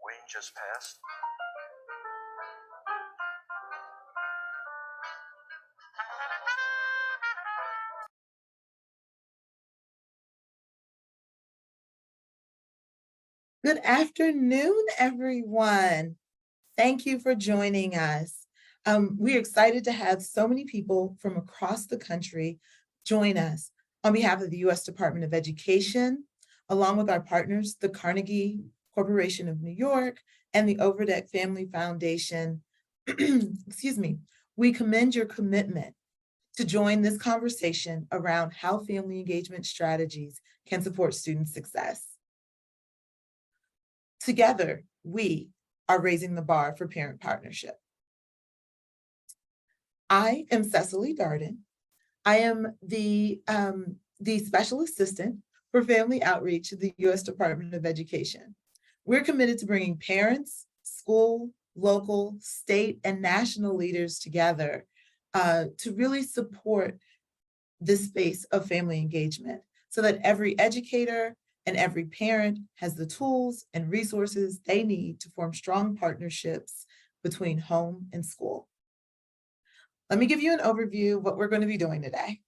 Rain just passed. Good afternoon, everyone. Thank you for joining us. We're excited to have so many people from across the country join us on behalf of the U.S. Department of Education, along with our partners, the Carnegie Corporation of New York and the Overdeck Family Foundation. Excuse me. We commend your commitment to join this conversation around how family engagement strategies can support student success. Together, we are raising the bar for parent partnership. I am Cecily Darden. I am the Special Assistant for Family Outreach at the U.S. Department of Education. We're committed to bringing parents, school, local, state, and national leaders together to really support this space of family engagement so that every educator and every parent has the tools and resources they need to form strong partnerships between home and school. Let me give you an overview of what we're going to be doing today.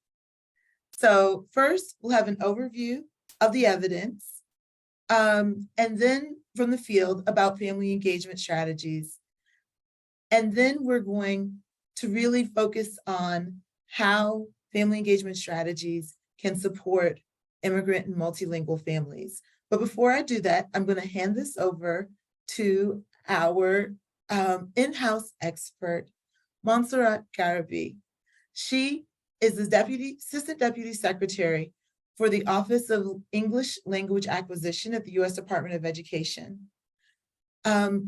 So first, we'll have an overview of the evidence, and then from the field about family engagement strategies. And then we're going to really focus on how family engagement strategies can support immigrant and multilingual families. But before I do that, I'm going to hand this over to our in-house expert, Montserrat Garabi. She is the Assistant Deputy Secretary for the Office of English Language Acquisition at the U.S. Department of Education.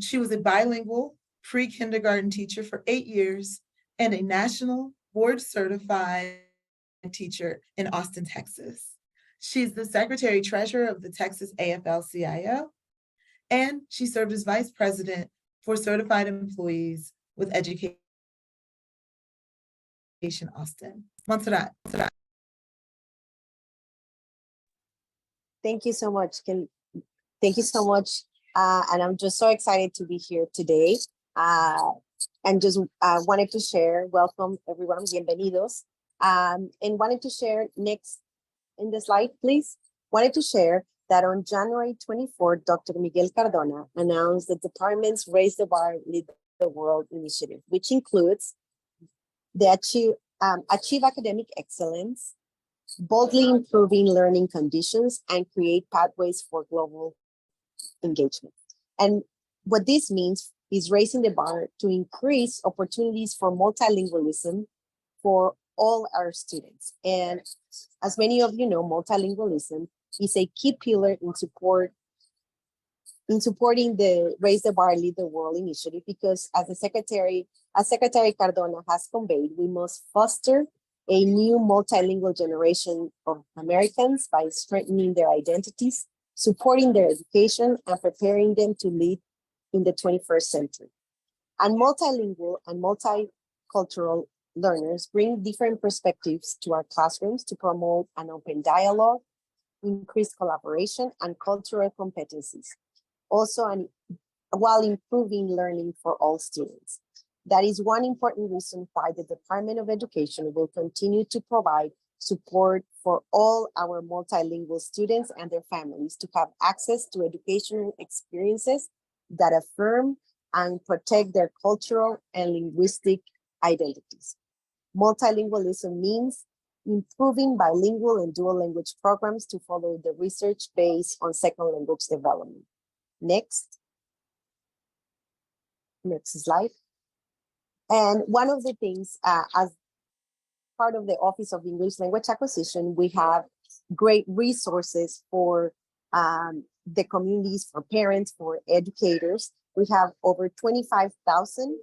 She was a bilingual pre-kindergarten teacher for 8 years and a national board certified teacher in Austin, Texas. She's the Secretary Treasurer of the Texas AFL-CIO, and she served as Vice President for Certified Employees with Education Austin. Montserrat. Thank you so much. Thank you so much. And I'm just so excited to be here today. And just wanted to share, welcome everyone, bienvenidos. And wanted to share next in the slide, please. Wanted to share that on January 24th, Dr. Miguel Cardona announced the department's Raise the Bar, Lead the World initiative, which includes the Achieve Academic Excellence, boldly improving learning conditions, and create pathways for global engagement. And what this means is raising the bar to increase opportunities for multilingualism for all our students. And as many of you know, multilingualism is a key pillar in supporting the Raise the Bar, Lead the World initiative, because as Secretary Cardona has conveyed, we must foster a new multilingual generation of Americans by strengthening their identities, supporting their education, and preparing them to lead in the 21st century. And multilingual and multicultural learners bring different perspectives to our classrooms to promote an open dialogue, increased collaboration, and cultural competencies, while improving learning for all students. That is one important reason why the Department of Education will continue to provide support for all our multilingual students and their families to have access to educational experiences that affirm and protect their cultural and linguistic identities. Multilingualism means improving bilingual and dual language programs to follow the research based on second language development. Next slide. And one of the things, as part of the Office of English Language Acquisition, we have great resources for the communities, for parents, for educators. We have over 25,000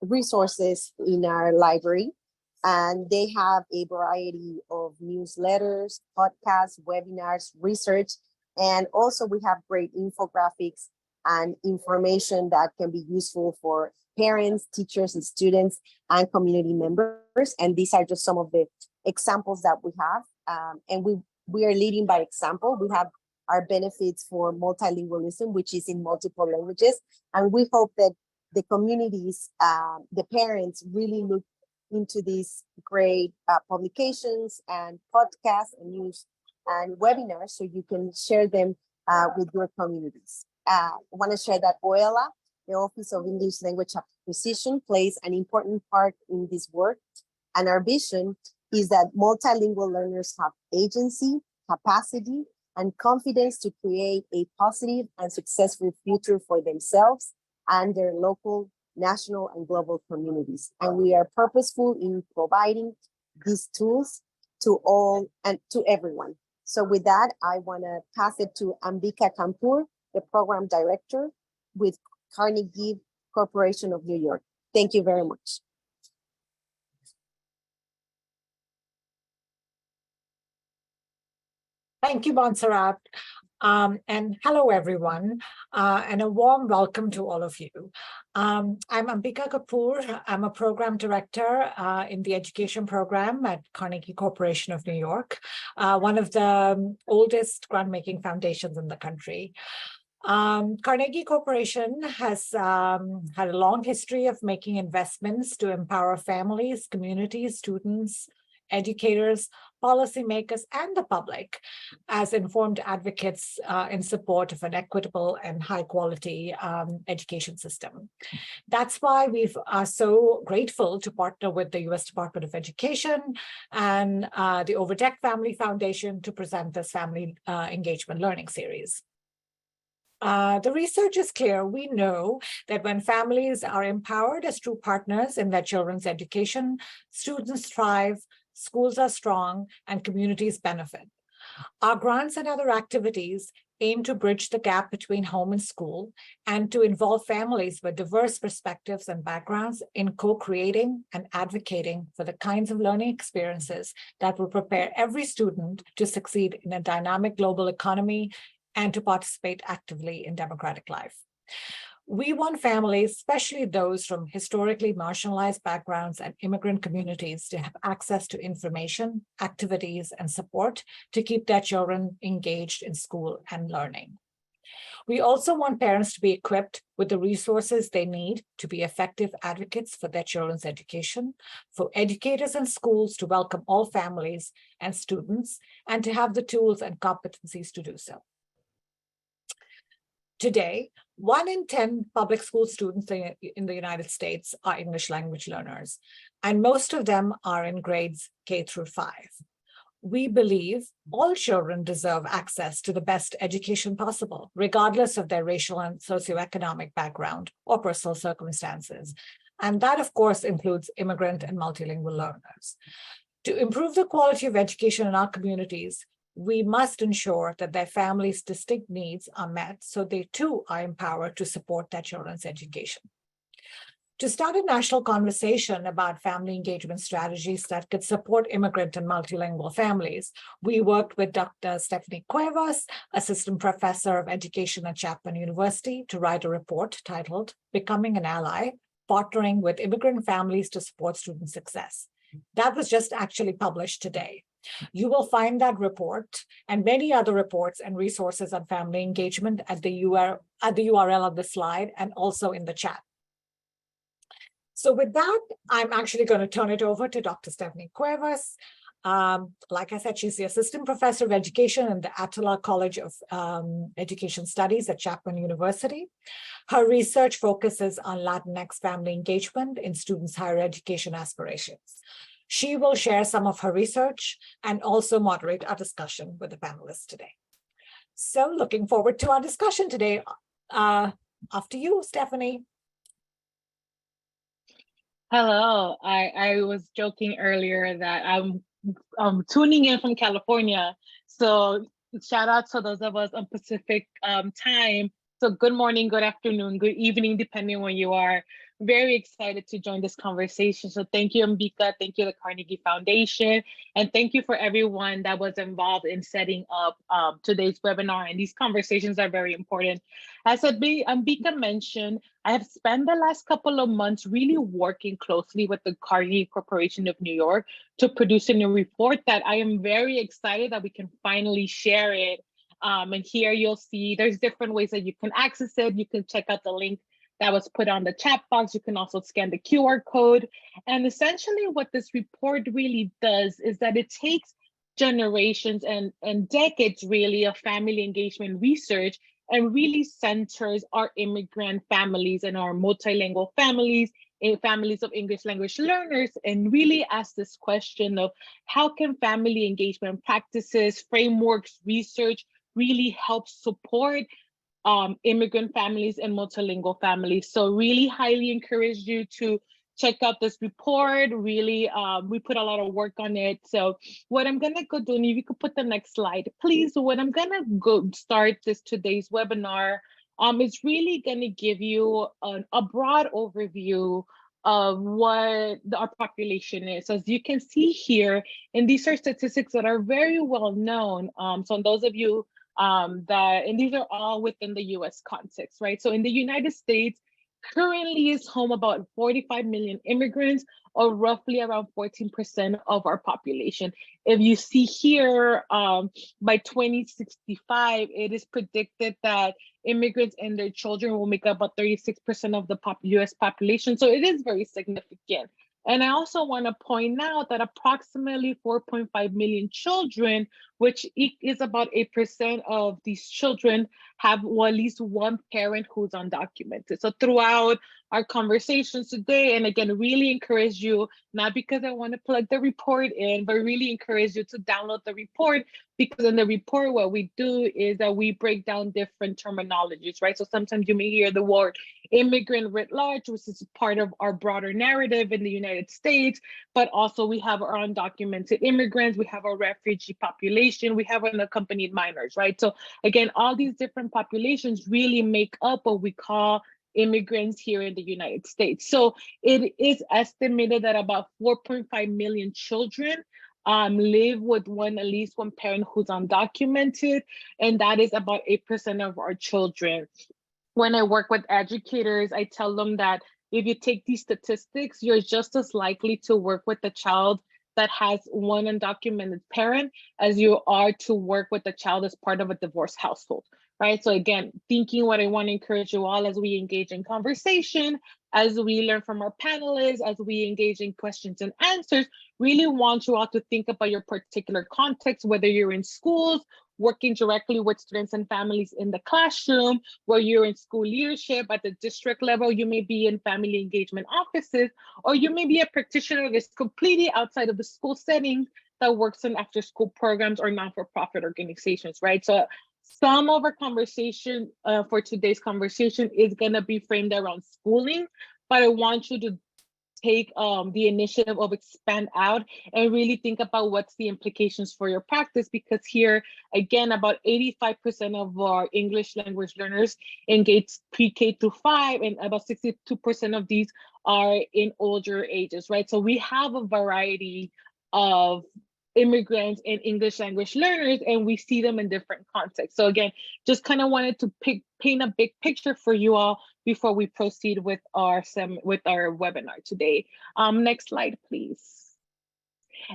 resources in our library, and they have a variety of newsletters, podcasts, webinars, research, and also we have great infographics and information that can be useful for parents, teachers, and students, and community members. And these are just some of the examples that we have. And we are leading by example. We have our benefits for multilingualism, which is in multiple languages. And we hope that the communities, the parents really look into these great publications and podcasts and news and webinars so you can share them with your communities. I want to share that OELA, the Office of English Language Acquisition, plays an important part in this work. And our vision is that multilingual learners have agency, capacity, and confidence to create a positive and successful future for themselves and their local, national, and global communities. And we are purposeful in providing these tools to all and to everyone. So with that, I want to pass it to Ambika Kampur, the Program Director with Carnegie Corporation of New York. Thank you very much. Thank you, Montserrat. And hello, everyone, and a warm welcome to all of you. I'm Ambika Kapoor. I'm a program director in the education program at Carnegie Corporation of New York, one of the oldest grant-making foundations in the country. Carnegie Corporation has had a long history of making investments to empower families, communities, students, educators, policymakers, and the public as informed advocates in support of an equitable and high-quality education system. That's why we are so grateful to partner with the U.S. Department of Education and the Overdeck Family Foundation to present this family engagement learning series. The research is clear. We know that when families are empowered as true partners in their children's education, students thrive, schools are strong, and communities benefit. Our grants and other activities aim to bridge the gap between home and school and to involve families with diverse perspectives and backgrounds in co-creating and advocating for the kinds of learning experiences that will prepare every student to succeed in a dynamic global economy and to participate actively in democratic life. We want families, especially those from historically marginalized backgrounds and immigrant communities, to have access to information, activities, and support to keep their children engaged in school and learning. We also want parents to be equipped with the resources they need to be effective advocates for their children's education, for educators and schools to welcome all families and students, and to have the tools and competencies to do so. Today, 1 in 10 public school students in the United States are English language learners, and most of them are in grades K through 5. We believe all children deserve access to the best education possible, regardless of their racial and socioeconomic background or personal circumstances. And that, of course, includes immigrant and multilingual learners. To improve the quality of education in our communities, we must ensure that their families' distinct needs are met so they too are empowered to support their children's education. To start a national conversation about family engagement strategies that could support immigrant and multilingual families, we worked with Dr. Stephany Cuevas, Assistant Professor of Education at Chapman University, to write a report titled Becoming an Ally, Partnering with Immigrant Families to Support Student Success. That was just actually published today. You will find that report and many other reports and resources on family engagement at the URL of the slide and also in the chat. So with that, I'm actually going to turn it over to Dr. Stephany Cuevas. Like I said, she's the Assistant Professor of Education in the Attallah College of Education Studies at Chapman University. Her research focuses on Latinx family engagement in students' higher education aspirations. She will share some of her research and also moderate our discussion with the panelists today. So looking forward to our discussion today. After you, Stephany. Hello, I was joking earlier that I'm tuning in from California. So shout out to those of us on Pacific time. So good morning, good afternoon, good evening, depending on where you are. Very excited to join this conversation. So thank you, Ambika. Thank you, the Carnegie Foundation. And thank you for everyone that was involved in setting up today's webinar. And these conversations are very important. As Ambika mentioned, I have spent the last couple of months really working closely with the Carnegie Corporation of New York to produce a new report that I am very excited that we can finally share it. And here you'll see there's different ways that you can access it. You can check out the link that was put on the chat box. You can also scan the QR code. And essentially what this report really does is that it takes generations and decades really of family engagement research and really centers our immigrant families and our multilingual families and families of English language learners, and really asks this question of how can family engagement practices, frameworks, research really help support immigrant families and multilingual families. So really highly encourage you to check out this report. Really, we put a lot of work on it. So what I'm gonna go do, and if you could put the next slide, please. What I'm gonna go start today's webinar is really gonna give you a broad overview of what our population is. As you can see here, and these are statistics that are very well known. So those of you and these are all within the US context, right? So in the United States, currently is home about 45 million immigrants, or roughly around 14% of our population. If you see here, by 2065, it is predicted that immigrants and their children will make up about 36% of the US population. So it is very significant. And I also want to point out that approximately 4.5 million children, which is about 8% of these children, have at least one parent who's undocumented. So throughout our conversations today, and again, really encourage you, not because I want to plug the report in, but really encourage you to download the report, because in the report, what we do is that we break down different terminologies, right? So sometimes you may hear the word immigrant writ large, which is part of our broader narrative in the United States, but also we have our undocumented immigrants, we have our refugee population, education, we have unaccompanied minors, right? So again, all these different populations really make up what we call immigrants here in the United States. So it is estimated that about 4.5 million children live with at least one parent who's undocumented, and that is about 8% of our children. When I work with educators, I tell them that if you take these statistics, you're just as likely to work with a child that has one undocumented parent as you are to work with a child as part of a divorced household, right? So again, thinking what I want to encourage you all as we engage in conversation, as we learn from our panelists, as we engage in questions and answers, really want you all to think about your particular context, whether you're in schools, working directly with students and families in the classroom, where you're in school leadership at the district level, you may be in family engagement offices, or you may be a practitioner that's completely outside of the school setting that works in after school programs or non-for-profit organizations, right? So some of our conversation for today's conversation is gonna be framed around schooling, but I want you to take the initiative of expand out and really think about what's the implications for your practice, because here, again, about 85% of our English language learners engage pre-K through 5, and about 62% of these are in older ages, right? So we have a variety of immigrants and English language learners, and we see them in different contexts. So again, just kind of wanted to paint a big picture for you all before we proceed with our webinar today. Next slide, please.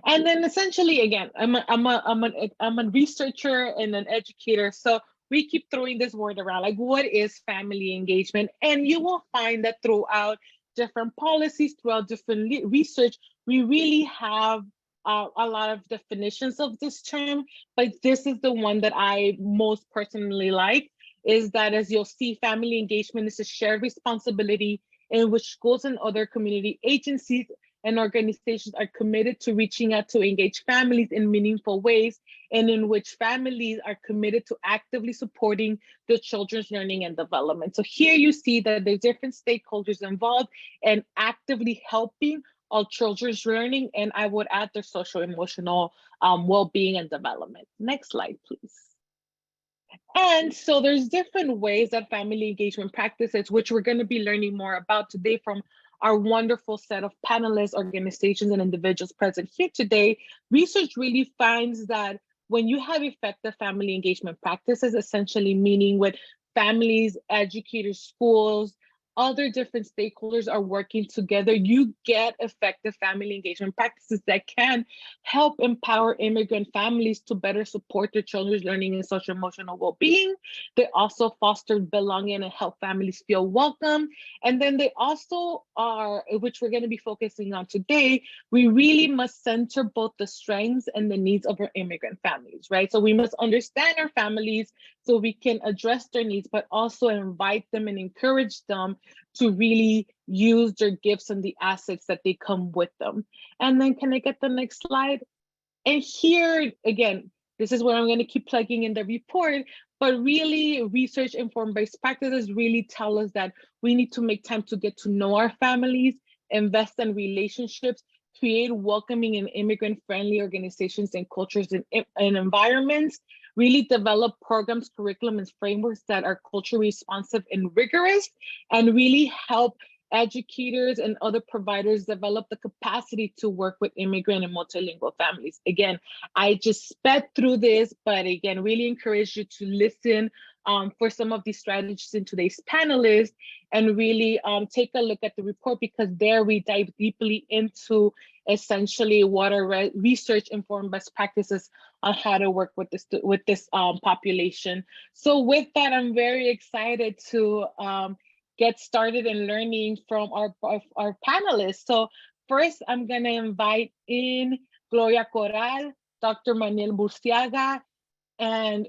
And then essentially, again, I'm a researcher and an educator, so we keep throwing this word around, like what is family engagement? And you will find that throughout different policies, throughout different research, we really have a lot of definitions of this term, but this is the one that I most personally like, is that, as you'll see, family engagement is a shared responsibility in which schools and other community agencies and organizations are committed to reaching out to engage families in meaningful ways, and in which families are committed to actively supporting the children's learning and development. So here you see that there's different stakeholders involved and actively helping all children's learning, and I would add their social emotional well-being and development. Next slide, please. And so there's different ways that family engagement practices, which we're going to be learning more about today from our wonderful set of panelists, organizations, and individuals present here today. Research really finds that when you have effective family engagement practices, essentially meaning with families, educators, schools, other different stakeholders are working together, you get effective family engagement practices that can help empower immigrant families to better support their children's learning and social emotional well-being. They also foster belonging and help families feel welcome. And then they also are, which we're going to be focusing on today, we really must center both the strengths and the needs of our immigrant families, right? So we must understand our families so we can address their needs, but also invite them and encourage them to really use their gifts and the assets that they come with them. And then can I get the next slide? And here, again, this is where I'm going to keep plugging in the report, but really research informed best practices really tell us that we need to make time to get to know our families, invest in relationships, create welcoming and immigrant-friendly organizations and cultures and environments, really develop programs, curriculum, and frameworks that are culturally responsive and rigorous, and really help educators and other providers develop the capacity to work with immigrant and multilingual families. Again, I just sped through this, but again, really encourage you to listen for some of these strategies in today's panelists, and really take a look at the report, because there we dive deeply into essentially what are research-informed best practices on how to work with this population. So with that, I'm very excited to get started in learning from our panelists. So first, I'm gonna invite in Gloria Corral, Dr. Manuel Burciaga, and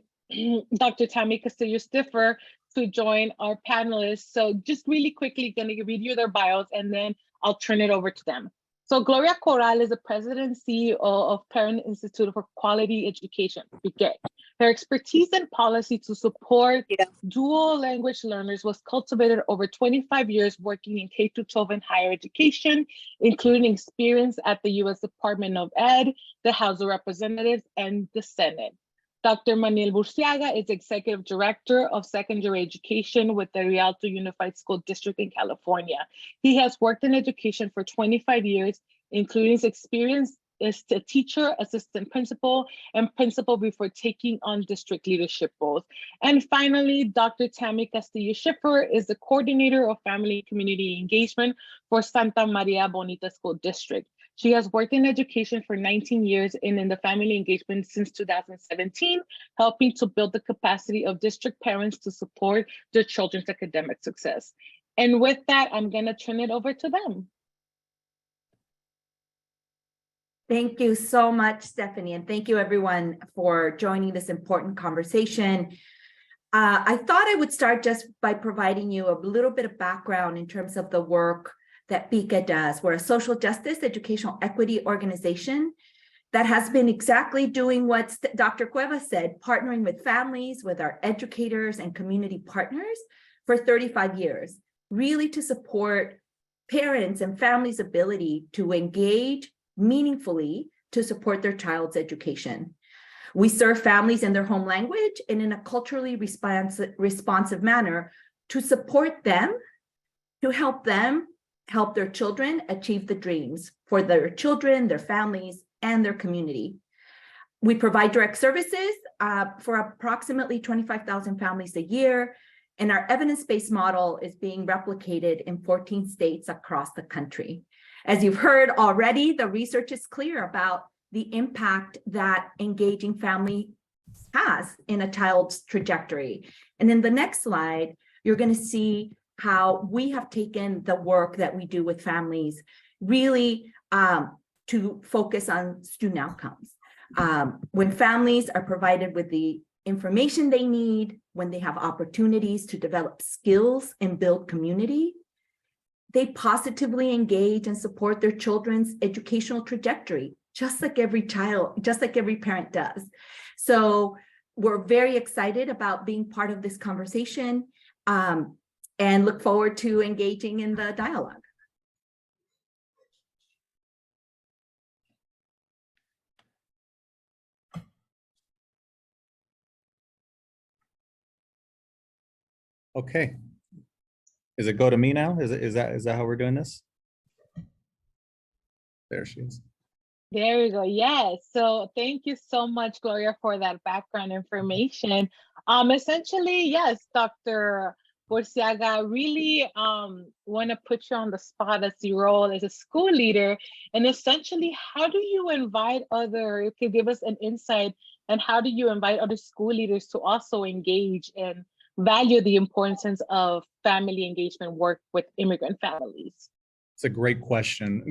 Dr. Tammie Castillo-Shiffer to join our panelists. So just really quickly gonna read you their bios, and then I'll turn it over to them. So Gloria Corral is the president and CEO of Parent Institute for Quality Education, PIQUE. Their expertise in policy to support dual language learners was cultivated over 25 years working in K-12 and higher education, including experience at the U.S. Department of Ed, the House of Representatives, and the Senate. Dr. Manuel Burciaga is Executive Director of Secondary Education with the Rialto Unified School District in California. He has worked in education for 25 years, including his experience as a teacher, assistant principal, and principal before taking on district leadership roles. And finally, Dr. Tammie Castillo-Shiffer is the Coordinator of Family Community Engagement for Santa Maria Bonita School District. She has worked in education for 19 years and in the family engagement since 2017, helping to build the capacity of district parents to support their children's academic success. And with that, I'm going to turn it over to them. Thank you so much, Stephany, and thank you everyone for joining this important conversation. I thought I would start just by providing you a little bit of background in terms of the work that BICA does. We're a social justice, educational equity organization that has been exactly doing what Dr. Cuevas said, partnering with families, with our educators and community partners for 35 years, really to support parents and families' ability to engage meaningfully to support their child's education. We serve families in their home language and in a culturally responsive manner to support them, to help them help their children achieve the dreams for their children, their families, and their community. We provide direct services for approximately 25,000 families a year, and our evidence-based model is being replicated in 14 states across the country. As you've heard already, the research is clear about the impact that engaging family has in a child's trajectory. And in the next slide, you're going to see how we have taken the work that we do with families really to focus on student outcomes. When families are provided with the information they need, when they have opportunities to develop skills and build community, they positively engage and support their children's educational trajectory, just like every child, just like every parent does. So we're very excited about being part of this conversation and look forward to engaging in the dialogue. Okay. Is it go to me now? Is that how we're doing this? There she is. There we go. Yes. So thank you so much, Gloria, for that background information. Essentially, yes, Dr. Burciaga, really want to put you on the spot as your role as a school leader. And essentially, how do you invite you could give us an insight, and how do you invite other school leaders to also engage and value the importance of family engagement work with immigrant families? It's a great question,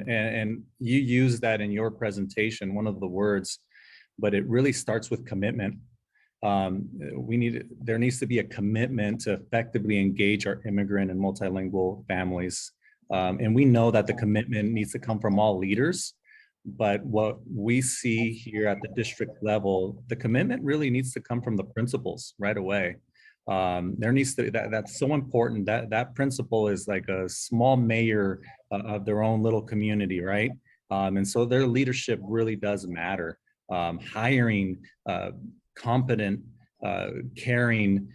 and you use that in your presentation, one of the words, but it really starts with commitment. There needs to be a commitment to effectively engage our immigrant and multilingual families. And we know that the commitment needs to come from all leaders, but what we see here at the district level, the commitment really needs to come from the principals right away. There needs to, that's so important. That principal is like a small mayor of their own little community, right? And so their leadership really does matter. Hiring competent, caring,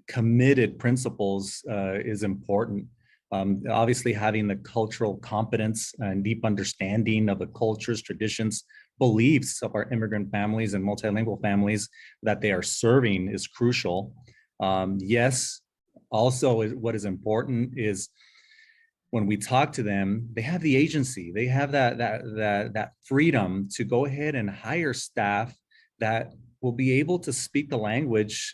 committed principals is important. Obviously, having the cultural competence and deep understanding of the cultures, traditions, beliefs of our immigrant families and multilingual families that they are serving is crucial. Yes, also what is important is when we talk to them, they have the agency, they have that freedom to go ahead and hire staff that will be able to speak the languages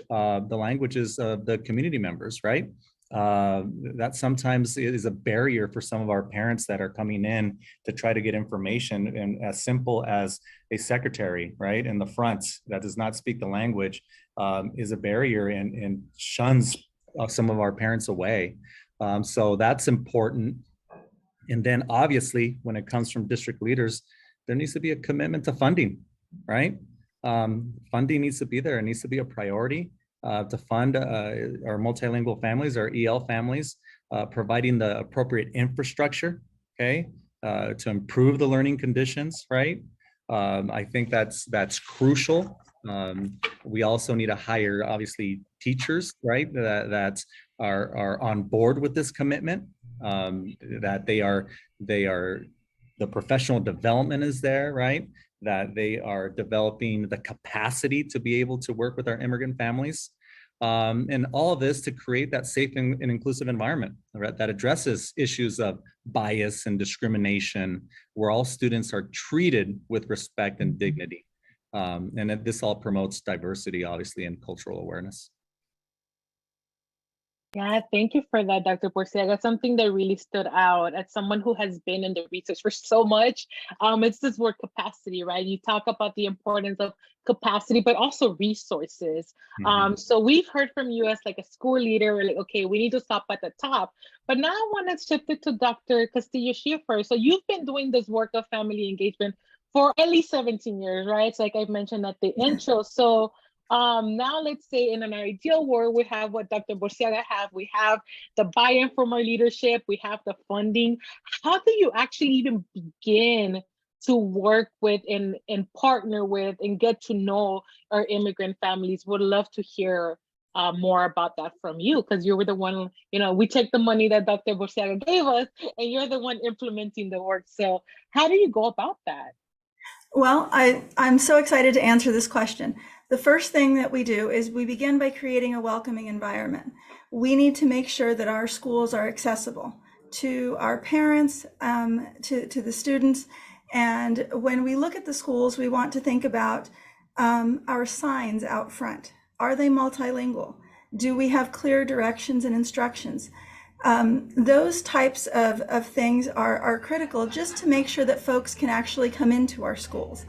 of the community members, right? That sometimes is a barrier for some of our parents that are coming in to try to get information, and as simple as a secretary, right, in the front that does not speak the language is a barrier and shuns some of our parents away. So that's important. And then obviously, when it comes from district leaders, there needs to be a commitment to funding, right? funding needs to be there. It needs to be a priority to fund our multilingual families, our EL families, providing the appropriate infrastructure, okay, to improve the learning conditions, right? I think that's crucial. We also need to hire, obviously, teachers, right, that are on board with this commitment, that they are, the professional development is there, right? That they are developing the capacity to be able to work with our immigrant families. And all of this to create that safe and inclusive environment, right, that addresses issues of bias and discrimination, where all students are treated with respect and dignity. And this all promotes diversity, obviously, and cultural awareness. Yeah, thank you for that, Dr. Burciaga. Something that really stood out as someone who has been in the research for so much, it's this word capacity, right? You talk about the importance of capacity, but also resources. So we've heard from you as like a school leader, we're like, okay, we need to stop at the top. But now I want to shift it to Dr. Castillo-Shiffer. So you've been doing this work of family engagement for at least 17 years, right? So like I mentioned at the intro. So now let's say in an ideal world, we have what Dr. Burciaga have. We have the buy-in from our leadership. We have the funding. How do you actually even begin to work with and partner with and get to know our immigrant families? Would love to hear more about that from you, because you were the one, you know, we take the money that Dr. Burciaga gave us and you're the one implementing the work. So how do you go about that? Well, I'm so excited to answer this question. The first thing that we do is we begin by creating a welcoming environment. We need to make sure that our schools are accessible to our parents, to the students. And when we look at the schools, we want to think about our signs out front. Are they multilingual? Do we have clear directions and instructions? Those types of things are critical just to make sure that folks can actually come into our schools.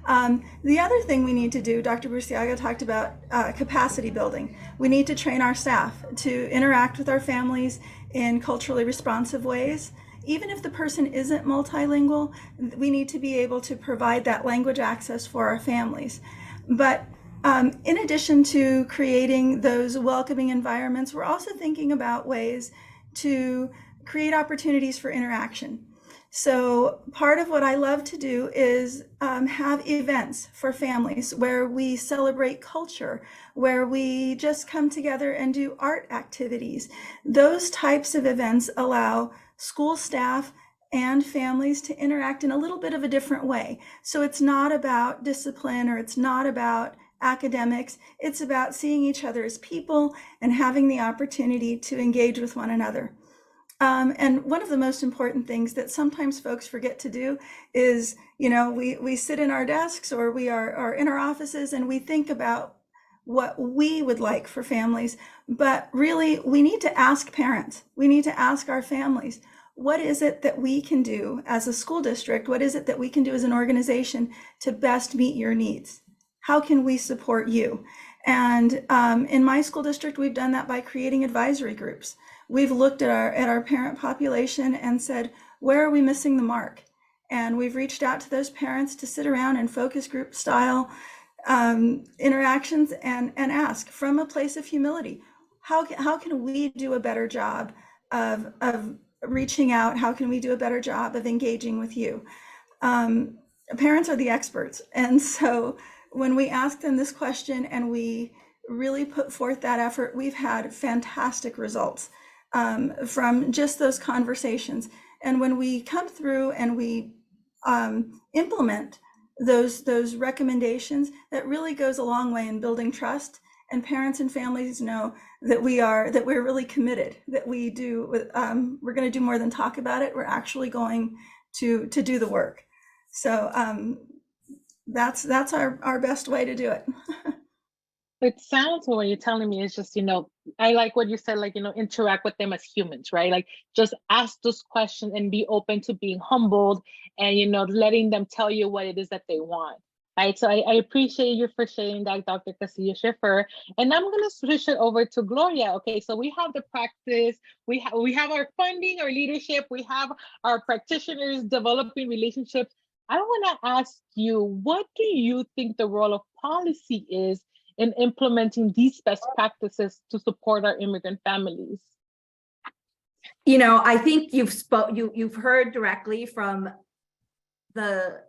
The other thing we need to do, Dr. Burciaga talked about capacity building. We need to train our staff to interact with our families in culturally responsive ways. Even if the person isn't multilingual, we need to be able to provide that language access for our families. But in addition to creating those welcoming environments, we're also thinking about ways to create opportunities for interaction. So part of what I love to do is have events for families where we celebrate culture, where we just come together and do art activities. Those types of events allow school staff and families to interact in a little bit of a different way. So it's not about discipline or it's not about academics. It's about seeing each other as people and having the opportunity to engage with one another. And one of the most important things that sometimes folks forget to do is, you know, we sit in our desks or we are in our offices and we think about what we would like for families. But really, we need to ask parents. We need to ask our families, what is it that we can do as a school district? What is it that we can do as an organization to best meet your needs? How can we support you? And in my school district, we've done that by creating advisory groups. We've looked at our parent population and said, where are we missing the mark? And we've reached out to those parents to sit around in focus group style interactions and ask from a place of humility, how can we do a better job of reaching out? How can we do a better job of engaging with you? Parents are the experts. And so when we ask them this question and we really put forth that effort, we've had fantastic results from just those conversations. And when we come through and we implement those recommendations, that really goes a long way in building trust. And parents and families know that we're really committed, that we're going to do more than talk about it. We're actually going to do the work. So that's our best way to do it. It sounds, what you're telling me is just, you know, I like what you said, like, you know, interact with them as humans, right? Like just ask those questions and be open to being humbled and, you know, letting them tell you what it is that they want. Right. So I appreciate you for sharing that, Dr. Castillo-Shiffer. And I'm going to switch it over to Gloria. Okay, so we have the practice, we have our funding, our leadership, we have our practitioners developing relationships. I want to ask you, what do you think the role of policy is in implementing these best practices to support our immigrant families? You know, I think you've heard directly from the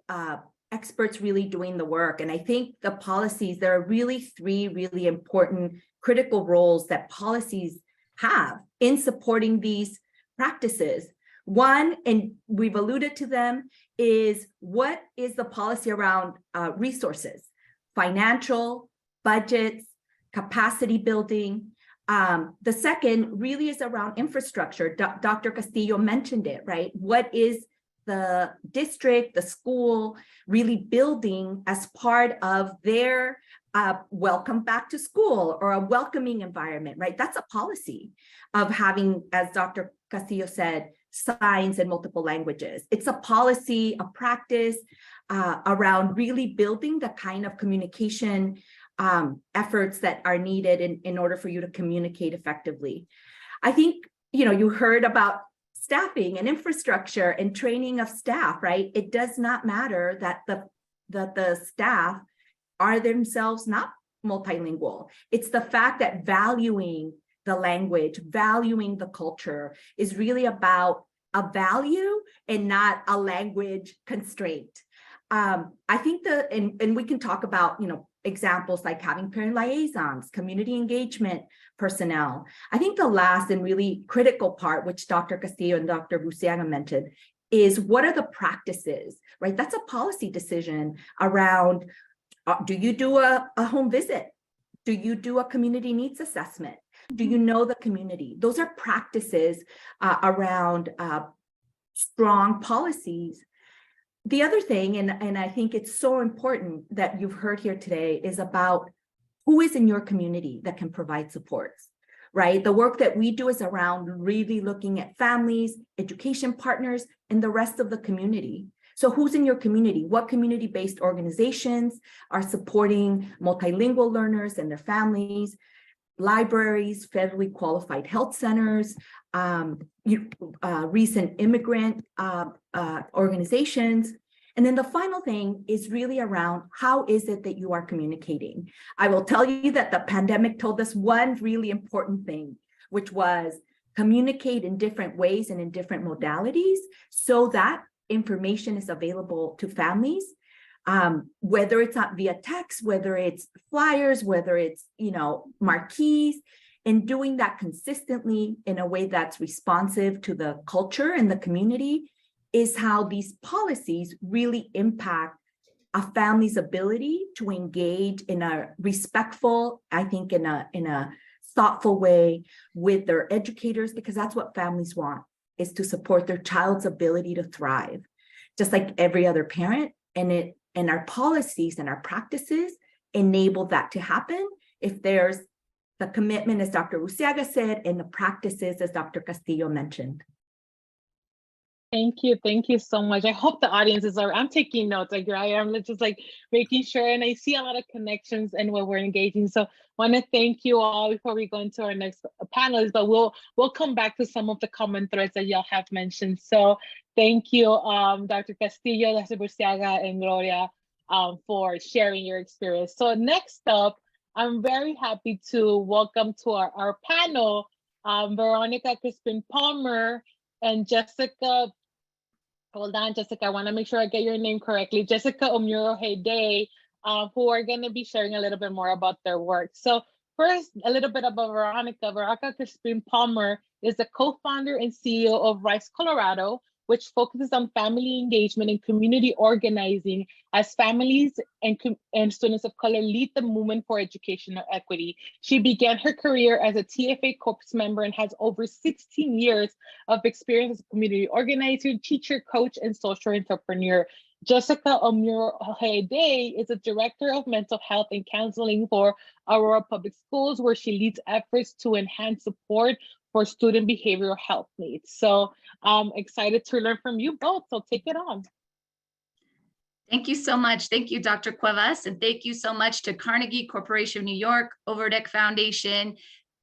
experts really doing the work. And I think the policies, there are really three really important critical roles that policies have in supporting these practices. One, and we've alluded to them, is what is the policy around resources, financial, budgets, capacity building. The second really is around infrastructure. Dr. Castillo mentioned it, right? What is the district, the school really building as part of their welcome back to school or a welcoming environment, right? That's a policy of having, as Dr. Castillo said, signs in multiple languages. It's a policy, a practice around really building the kind of communication efforts that are needed in order for you to communicate effectively. I think, you know, you heard about staffing and infrastructure and training of staff, right? It does not matter that the staff are themselves not multilingual. It's the fact that valuing the language, valuing the culture is really about a value and not a language constraint. I think and we can talk about, you know, examples like having parent liaisons, community engagement personnel. I think the last and really critical part, which Dr. Castillo and Dr. Burciaga mentioned, is what are the practices, right? That's a policy decision around, do you do a home visit? Do you do a community needs assessment? Do you know the community? Those are practices around strong policies. The other thing, and I think it's so important that you've heard here today, is about who is in your community that can provide supports, right? The work that we do is around really looking at families, education partners, and the rest of the community. So who's in your community? What community-based organizations are supporting multilingual learners and their families? Libraries, federally qualified health centers, recent immigrant organizations. And then the final thing is really around how is it that you are communicating? I will tell you that the pandemic told us one really important thing, which was communicate in different ways and in different modalities so that information is available to families. Whether it's not via text, whether it's flyers, whether it's, you know, marquees, and doing that consistently in a way that's responsive to the culture and the community is how these policies really impact a family's ability to engage in a respectful, I think in a thoughtful way with their educators, because that's what families want, is to support their child's ability to thrive, just like every other parent. And our policies and our practices enable that to happen if there's the commitment, as Dr. Burciaga said, and the practices, as Dr. Castillo mentioned. Thank you so much. I hope the audiences are, I'm taking notes, like I am just like making sure, and I see a lot of connections in what we're engaging. So want to thank you all before we go into our next panelists, but we'll come back to some of the common threads that y'all have mentioned. So thank you, Dr. Castillo, Dr. Burciaga, and Gloria for sharing your experience. So next up, I'm very happy to welcome to our panel, Veronica Crispin-Palmer and Jessica, hold on, Jessica, I want to make sure I get your name correctly, Jessica Omuro-Hede, who are going to be sharing a little bit more about their work. So first, a little bit about Veronica. Veronica Crispin-Palmer is the co-founder and CEO of Rise Colorado, which focuses on family engagement and community organizing as families and students of color lead the movement for educational equity. She began her career as a TFA corps member and has over 16 years of experience as a community organizer, teacher, coach, and social entrepreneur. Jessica Omuro-Hede is a director of mental health and counseling for Aurora Public Schools, where she leads efforts to enhance support for student behavioral health needs. So I'm excited to learn from you both, so take it on. Thank you so much. Thank you, Dr. Cuevas, and thank you so much to Carnegie Corporation of New York, Overdeck Foundation,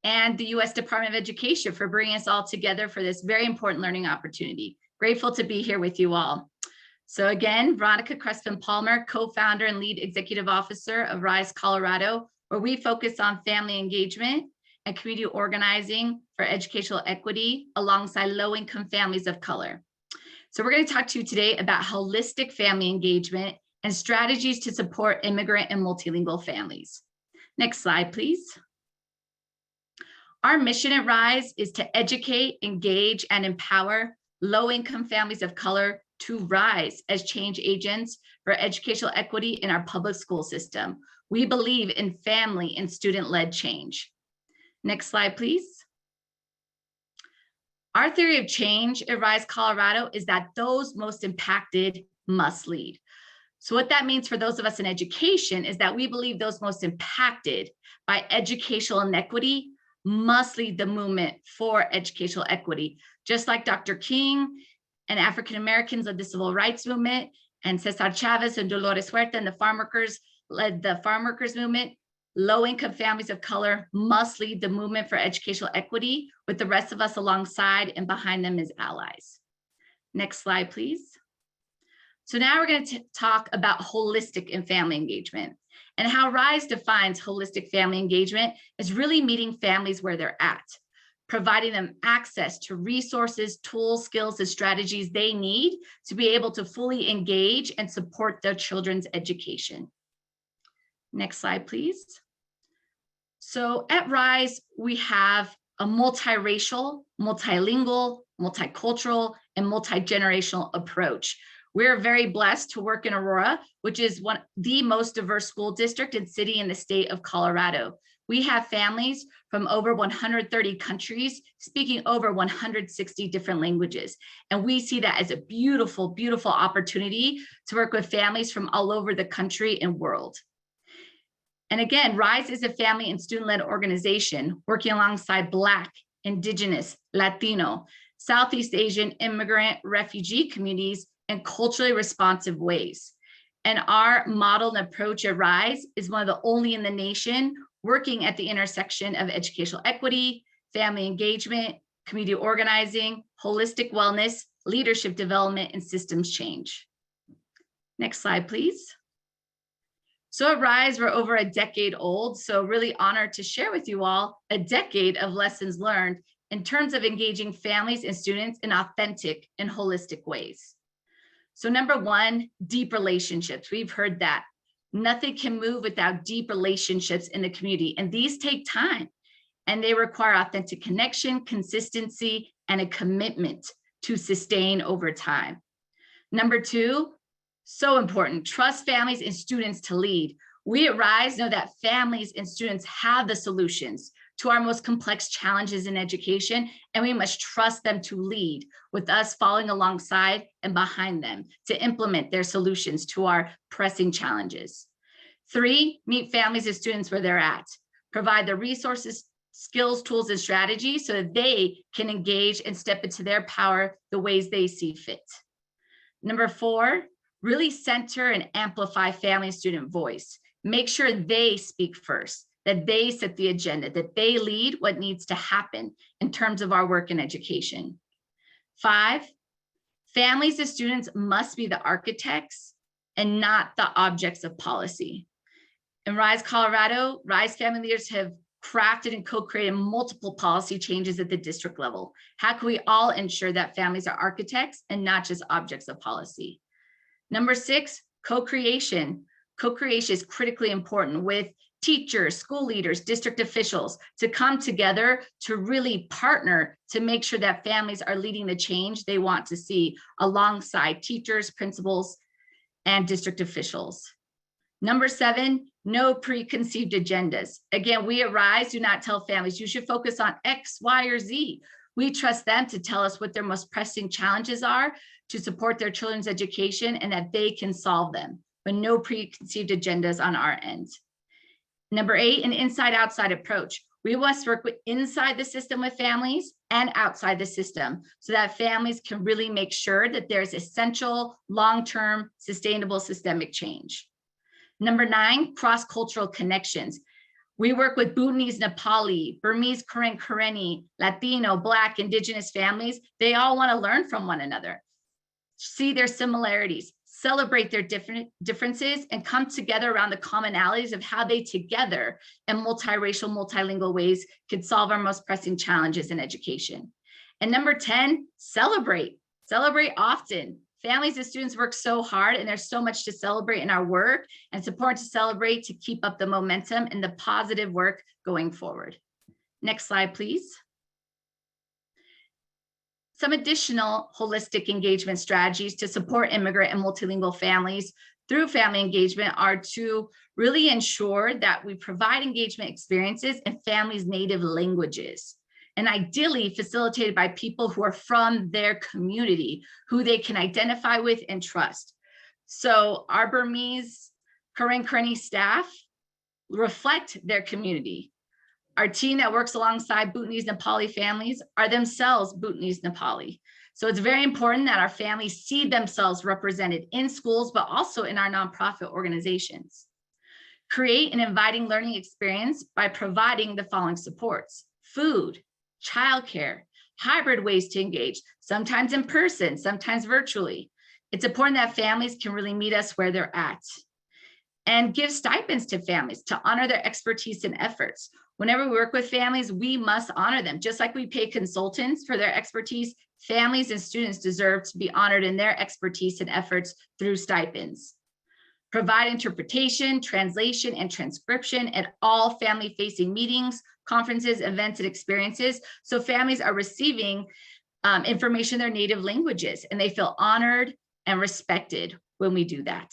and the U.S. Department of Education for bringing us all together for this very important learning opportunity. Grateful to be here with you all. So again, Veronica Crespin-Palmer, co-founder and lead executive officer of RISE Colorado, where we focus on family engagement and community organizing for educational equity alongside low-income families of color. So we're going to talk to you today about holistic family engagement and strategies to support immigrant and multilingual families. Next slide, please. Our mission at RISE is to educate, engage, and empower low-income families of color to rise as change agents for educational equity in our public school system. We believe in family and student-led change. Next slide, please. Our theory of change at RISE Colorado is that those most impacted must lead. So what that means for those of us in education is that we believe those most impacted by educational inequity must lead the movement for educational equity. Just like Dr. King and African Americans led the civil rights movement, and Cesar Chavez and Dolores Huerta and the farm workers led the farm workers movement, low-income families of color must lead the movement for educational equity with the rest of us alongside and behind them as allies. Next slide, please. So now we're going to talk about holistic and family engagement, and how RISE defines holistic family engagement is really meeting families where they're at, providing them access to resources, tools, skills, and strategies they need to be able to fully engage and support their children's education. Next slide, please. So at RISE, we have a multiracial, multilingual, multicultural, and multi-generational approach. We're very blessed to work in Aurora, which is the most diverse school district and city in the state of Colorado. We have families from over 130 countries speaking over 160 different languages. And we see that as a beautiful, beautiful opportunity to work with families from all over the country and world. And again, RISE is a family and student-led organization working alongside Black, Indigenous, Latino, Southeast Asian, immigrant, refugee communities in culturally responsive ways. And our model and approach at RISE is one of the only in the nation working at the intersection of educational equity, family engagement, community organizing, holistic wellness, leadership development, and systems change. Next slide, please. So at RISE, we're over a decade old, so really honored to share with you all a decade of lessons learned in terms of engaging families and students in authentic and holistic ways. So number one, deep relationships. We've heard that. Nothing can move without deep relationships in the community, and these take time, and they require authentic connection, consistency, and a commitment to sustain over time. Number two, so important, trust families and students to lead. We at RISE know that families and students have the solutions to our most complex challenges in education, and we must trust them to lead, with us following alongside and behind them to implement their solutions to our pressing challenges. Three, meet families and students where they're at. Provide the resources, skills, tools, and strategies so that they can engage and step into their power the ways they see fit. Number four, really center and amplify family and student voice. Make sure they speak first, that they set the agenda, that they lead what needs to happen in terms of our work in education. Five, families and students must be the architects and not the objects of policy. In RISE Colorado, RISE family leaders have crafted and co-created multiple policy changes at the district level. How can we all ensure that families are architects and not just objects of policy? Number six, co-creation. Co-creation is critically important with teachers, school leaders, district officials to come together to really partner to make sure that families are leading the change they want to see alongside teachers, principals, and district officials. Number seven, no preconceived agendas. Again, we at RISE do not tell families you should focus on X, Y, or Z. We trust them to tell us what their most pressing challenges are to support their children's education and that they can solve them, but no preconceived agendas on our end. Number eight, an inside-outside approach. We must work inside the system with families and outside the system so that families can really make sure that there's essential, long-term, sustainable systemic change. Number nine, cross-cultural connections. We work with Bhutanese, Nepali, Burmese, Karen, Karenni, Latino, Black, Indigenous families. They all want to learn from one another, see their similarities, celebrate their differences, and come together around the commonalities of how they together in multiracial, multilingual ways can solve our most pressing challenges in education. And number 10, celebrate. Celebrate often. Families and students work so hard, and there's so much to celebrate in our work, and it's important to celebrate to keep up the momentum and the positive work going forward. Next slide, please. Some additional holistic engagement strategies to support immigrant and multilingual families through family engagement are to really ensure that we provide engagement experiences in families' native languages, and ideally facilitated by people who are from their community, who they can identify with and trust. So our Burmese Karen Kearney staff reflect their community. Our team that works alongside Bhutanese Nepali families are themselves Bhutanese Nepali. So it's very important that our families see themselves represented in schools, but also in our nonprofit organizations. Create an inviting learning experience by providing the following supports: food, childcare, hybrid ways to engage, sometimes in person, sometimes virtually. It's important that families can really meet us where they're at. And give stipends to families to honor their expertise and efforts. Whenever we work with families, we must honor them. Just like we pay consultants for their expertise, families and students deserve to be honored in their expertise and efforts through stipends. Provide interpretation, translation, and transcription at all family-facing meetings, conferences, events, and experiences, so families are receiving information in their native languages, and they feel honored and respected when we do that.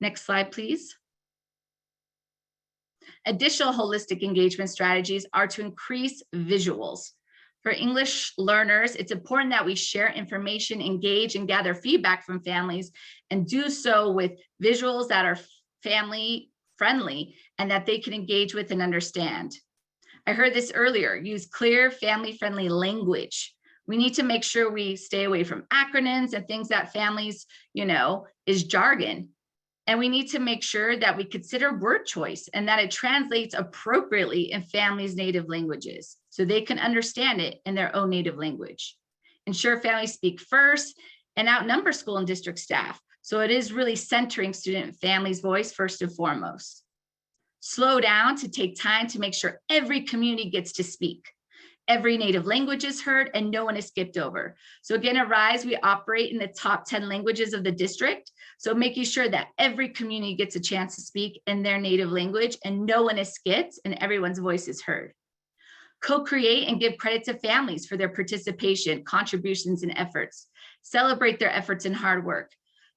Next slide, please. Additional holistic engagement strategies are to increase visuals. For English learners, it's important that we share information, engage, and gather feedback from families, and do so with visuals that are family friendly and that they can engage with and understand. I heard this earlier: use clear, family-friendly language. We need to make sure we stay away from acronyms and things that families, is jargon. And we need to make sure that we consider word choice and that it translates appropriately in families' native languages so they can understand it in their own native language. Ensure families speak first and outnumber school and district staff. So it is really centering student and family's voice first and foremost. Slow down to take time to make sure every community gets to speak. Every native language is heard and no one is skipped over. So again, at RISE, we operate in the top 10 languages of the district. So making sure that every community gets a chance to speak in their native language and no one is skipped and everyone's voice is heard. Co-create and give credit to families for their participation, contributions, and efforts. Celebrate their efforts and hard work.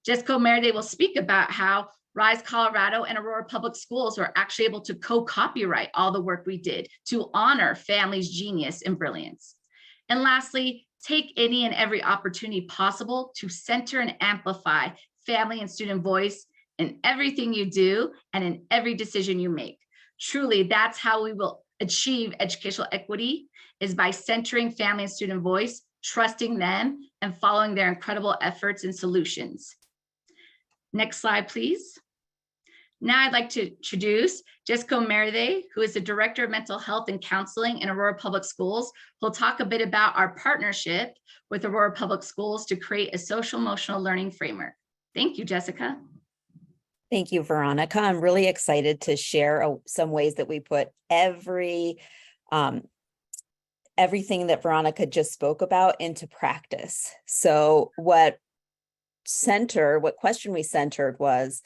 Jessica Merde will speak about how RISE Colorado and Aurora Public Schools were actually able to co-copyright all the work we did to honor families' genius and brilliance. And lastly, take any and every opportunity possible to center and amplify family and student voice in everything you do and in every decision you make. Truly, that's how we will achieve educational equity, is by centering family and student voice, trusting them, and following their incredible efforts and solutions. Next slide, please. Now I'd like to introduce Jessica Merde, who is the Director of Mental Health and Counseling in Aurora Public Schools, who'll talk a bit about our partnership with Aurora Public Schools to create a social emotional learning framework. Thank you, Jessica. Thank you, Veronica. I'm really excited to share some ways that we put everything that Veronica just spoke about into practice. So what question we centered was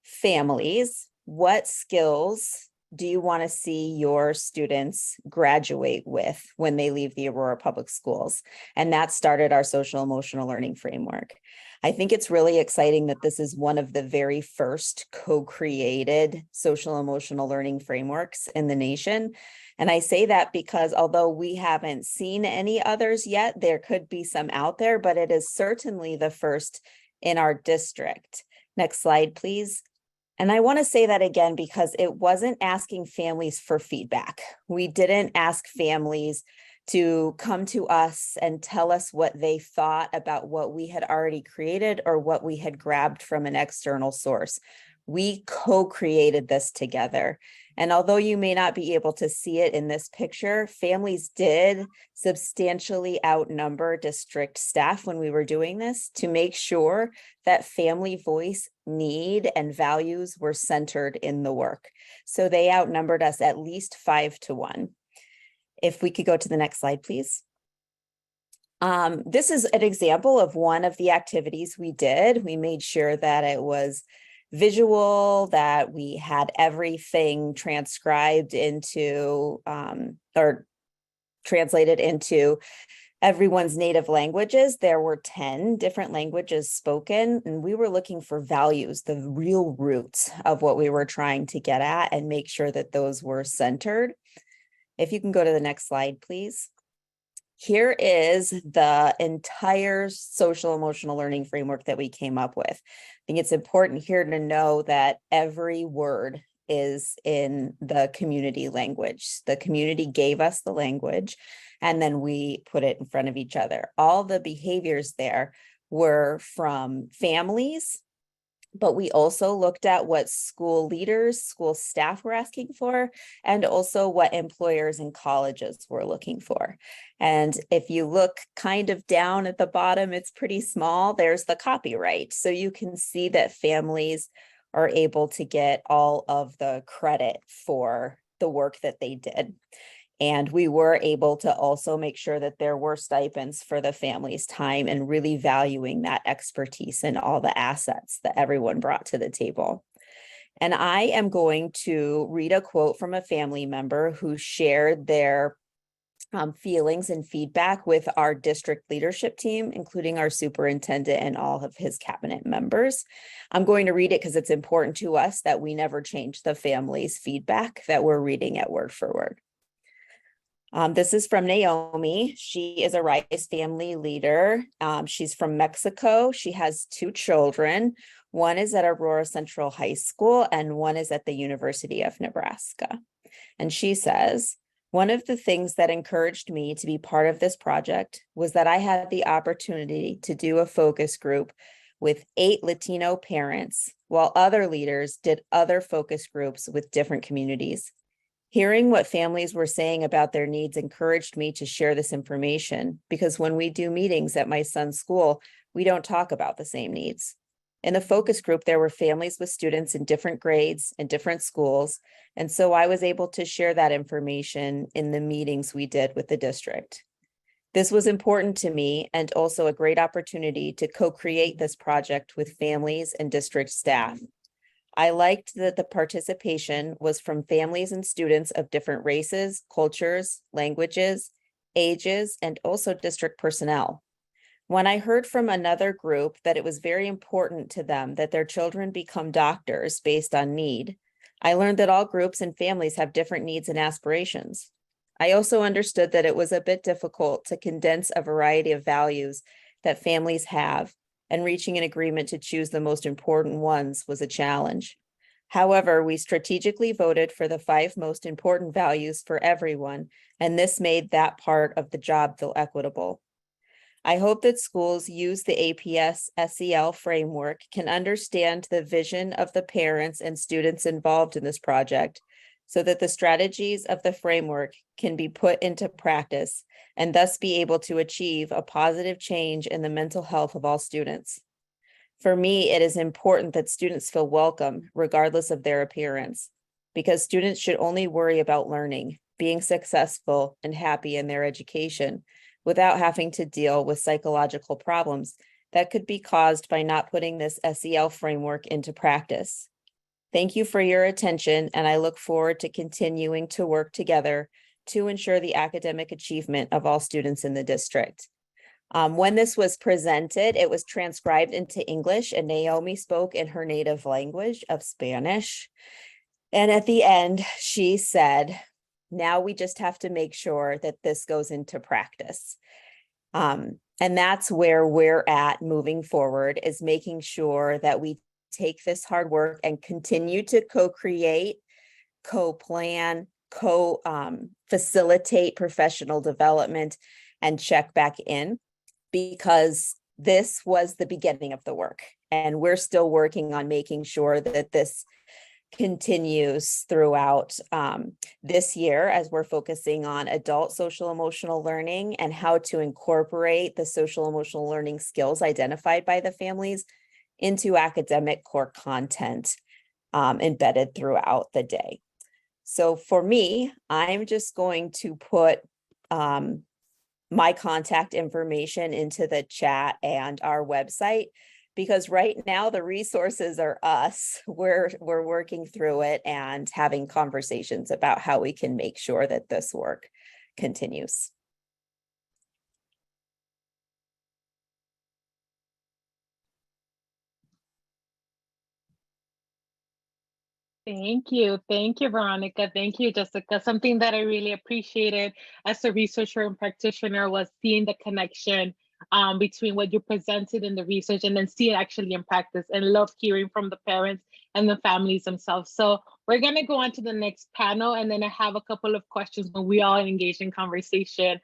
families. What skills do you want to see your students graduate with when they leave the Aurora Public Schools? And that started our social emotional learning framework. I think it's really exciting that this is one of the very first co-created social emotional learning frameworks in the nation. And I say that because although we haven't seen any others yet, there could be some out there, but it is certainly the first in our district. Next slide, please. And I want to say that again because it wasn't asking families for feedback. We didn't ask families to come to us and tell us what they thought about what we had already created or what we had grabbed from an external source. We co-created this together. And although you may not be able to see it in this picture, families did substantially outnumber district staff when we were doing this to make sure that family voice, need, and values were centered in the work. So they outnumbered us at least 5-1. If we could go to the next slide, please. This is an example of one of the activities we did. We made sure that it was visual, that we had everything transcribed into or translated into everyone's native languages. There were 10 different languages spoken, and we were looking for values, the real roots of what we were trying to get at, and make sure that those were centered. If you can go to the next slide, please. Here is the entire social emotional learning framework that we came up with. I think it's important here to know that every word is in the community language. The community gave us the language, and then we put it in front of each other. All the behaviors there were from families, but we also looked at what school leaders, school staff were asking for, and also what employers and colleges were looking for. And if you look kind of down at the bottom, it's pretty small. There's the copyright. So you can see that families are able to get all of the credit for the work that they did. And we were able to also make sure that there were stipends for the family's time and really valuing that expertise and all the assets that everyone brought to the table. And I am going to read a quote from a family member who shared their feelings and feedback with our district leadership team, including our superintendent and all of his cabinet members. I'm going to read it because it's important to us that we never change the family's feedback that we're reading it word for word. This is from Naomi. She is a Rice family leader. She's from Mexico. She has 2 children. One is at Aurora Central High School and one is at the University of Nebraska. And she says, one of the things that encouraged me to be part of this project was that I had the opportunity to do a focus group with 8 Latino parents, while other leaders did other focus groups with different communities. Hearing what families were saying about their needs encouraged me to share this information, because when we do meetings at my son's school, we don't talk about the same needs. In the focus group, there were families with students in different grades and different schools, and so I was able to share that information in the meetings we did with the district. This was important to me and also a great opportunity to co-create this project with families and district staff. I liked that the participation was from families and students of different races, cultures, languages, ages, and also district personnel. When I heard from another group that it was very important to them that their children become doctors based on need, I learned that all groups and families have different needs and aspirations. I also understood that it was a bit difficult to condense a variety of values that families have, and reaching an agreement to choose the most important ones was a challenge. However, we strategically voted for the 5 most important values for everyone, and this made that part of the job feel equitable. I hope that schools use the APS SEL framework can understand the vision of the parents and students involved in this project, so that the strategies of the framework can be put into practice and thus be able to achieve a positive change in the mental health of all students. For me, it is important that students feel welcome regardless of their appearance, because students should only worry about learning, being successful and happy in their education without having to deal with psychological problems that could be caused by not putting this SEL framework into practice. Thank you for your attention, and I look forward to continuing to work together to ensure the academic achievement of all students in the district. When this was presented, it was transcribed into English, and Naomi spoke in her native language of Spanish. And at the end, she said, now we just have to make sure that this goes into practice. And that's where we're at moving forward, is making sure that we take this hard work and continue to co-create, co-plan, facilitate professional development and check back in, because this was the beginning of the work. And we're still working on making sure that this continues throughout this year as we're focusing on adult social emotional learning and how to incorporate the social emotional learning skills identified by the families into academic core content embedded throughout the day. So for me, I'm just going to put my contact information into the chat and our website, because right now the resources are us. We're working through it and having conversations about how we can make sure that this work continues. Thank you, Veronica. Thank you, Jessica. Something that I really appreciated as a researcher and practitioner was seeing the connection between what you presented in the research and then see it actually in practice, and love hearing from the parents and the families themselves. So we're gonna go on to the next panel, and then I have a couple of questions when we all engage in conversation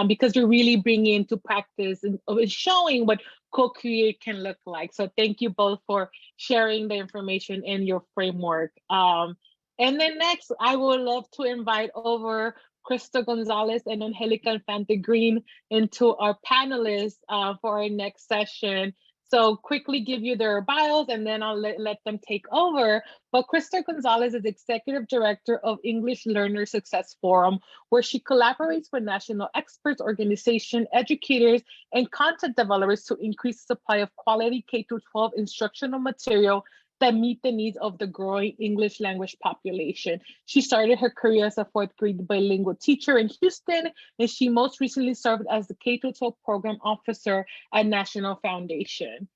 because you're really bringing into practice and showing what co-create can look like. So thank you both for sharing the information in your framework. And then next, I would love to invite over Krista Gonzalez and Angelica Infante-Green into our panelists for our next session. So quickly give you their bios and then I'll let them take over. But Krista Gonzalez is Executive Director of English Learner Success Forum, where she collaborates with national experts, organizations, educators, and content developers to increase the supply of quality K-12 instructional material that meet the needs of the growing English language population. She started her career as a fourth grade bilingual teacher in Houston, and she most recently served as the K-12 program officer at National Foundation.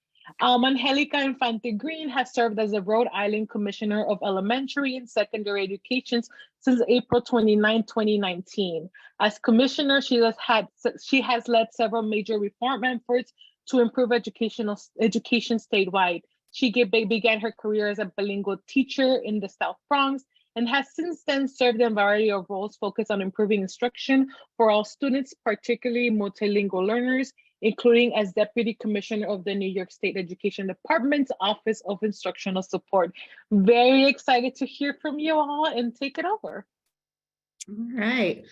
Angelica Infante-Green has served as the Rhode Island Commissioner of Elementary and Secondary Education since April 29, 2019. As commissioner, she has led several major reform efforts to improve education statewide. She began her career as a bilingual teacher in the South Bronx and has since then served in a variety of roles focused on improving instruction for all students, particularly multilingual learners, including as Deputy Commissioner of the New York State Education Department's Office of Instructional Support. Very excited to hear from you all and take it over. All right.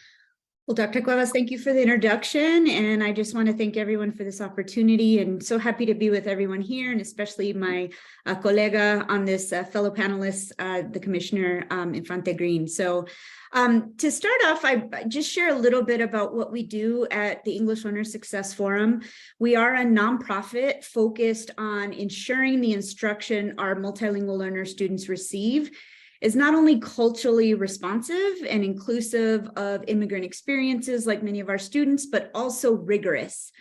Well, Dr. Cuevas, thank you for the introduction. And I just want to thank everyone for this opportunity, and so happy to be with everyone here, and especially my colega on this fellow panelists, the Commissioner Infante-Green. So to start off, I just share a little bit about what we do at the English Learner Success Forum. We are a nonprofit focused on ensuring the instruction our multilingual learner students receive is not only culturally responsive and inclusive of immigrant experiences like many of our students, but also rigorous,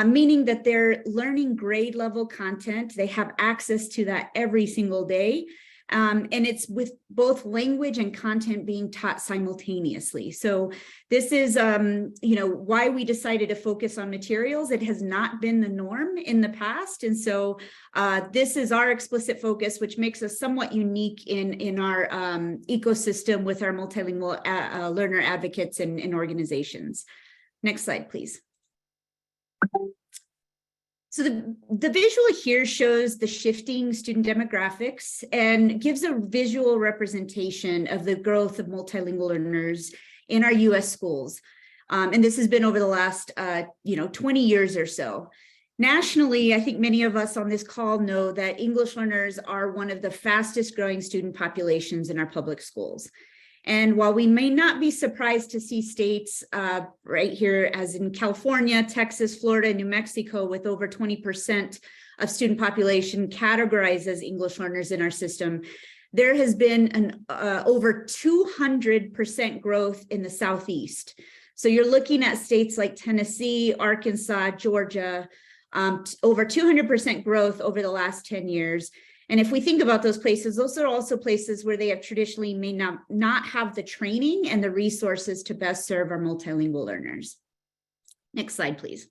meaning that they're learning grade level content. They have access to that every single day. And it's with both language and content being taught simultaneously. So this is, why we decided to focus on materials. It has not been the norm in the past. And so this is our explicit focus, which makes us somewhat unique in our ecosystem with our multilingual learner advocates and organizations. Next slide, please. So the visual here shows the shifting student demographics and gives a visual representation of the growth of multilingual learners in our US schools. And this has been over the last 20 years or so. Nationally, I think many of us on this call know that English learners are one of the fastest growing student populations in our public schools. And while we may not be surprised to see states right here, as in California, Texas, Florida, New Mexico, with over 20% of student population categorized as English learners in our system, there has been an over 200% growth in the Southeast. So you're looking at states like Tennessee, Arkansas, Georgia, over 200% growth over the last 10 years. And if we think about those places, those are also places where they have traditionally may not have the training and the resources to best serve our multilingual learners. Next slide, please.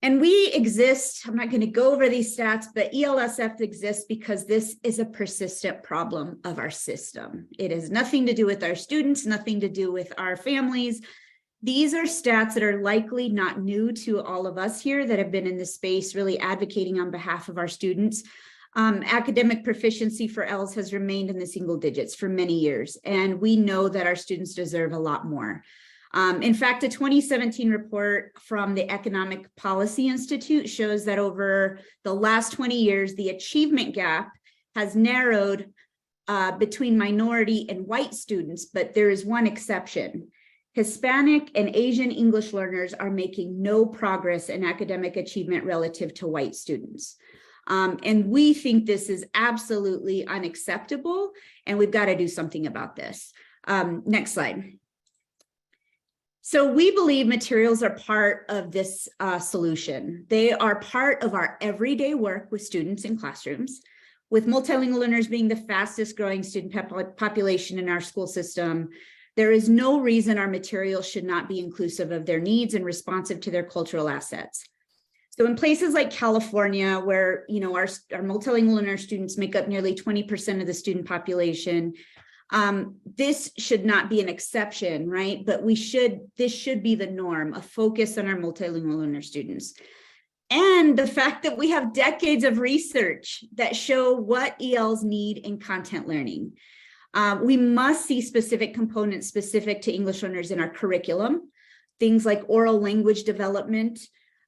And we exist, I'm not going to go over these stats, but ELSF exists because this is a persistent problem of our system. It has nothing to do with our students, nothing to do with our families. These are stats that are likely not new to all of us here that have been in this space really advocating on behalf of our students. Academic proficiency for ELS has remained in the single digits for many years, and we know that our students deserve a lot more. In fact, a 2017 report from the Economic Policy Institute shows that over the last 20 years, the achievement gap has narrowed between minority and white students, but there is one exception. Hispanic and Asian English learners are making no progress in academic achievement relative to white students. And we think this is absolutely unacceptable, and we've got to do something about this. Next slide. So we believe materials are part of this solution. They are part of our everyday work with students in classrooms, with multilingual learners being the fastest growing student population in our school system. There is no reason our materials should not be inclusive of their needs and responsive to their cultural assets. So in places like California, where our multilingual learner students make up nearly 20% of the student population, this should not be an exception, right? But this should be the norm, a focus on our multilingual learner students. And the fact that we have decades of research that show what ELs need in content learning. We must see specific components specific to English learners in our curriculum, things like oral language development,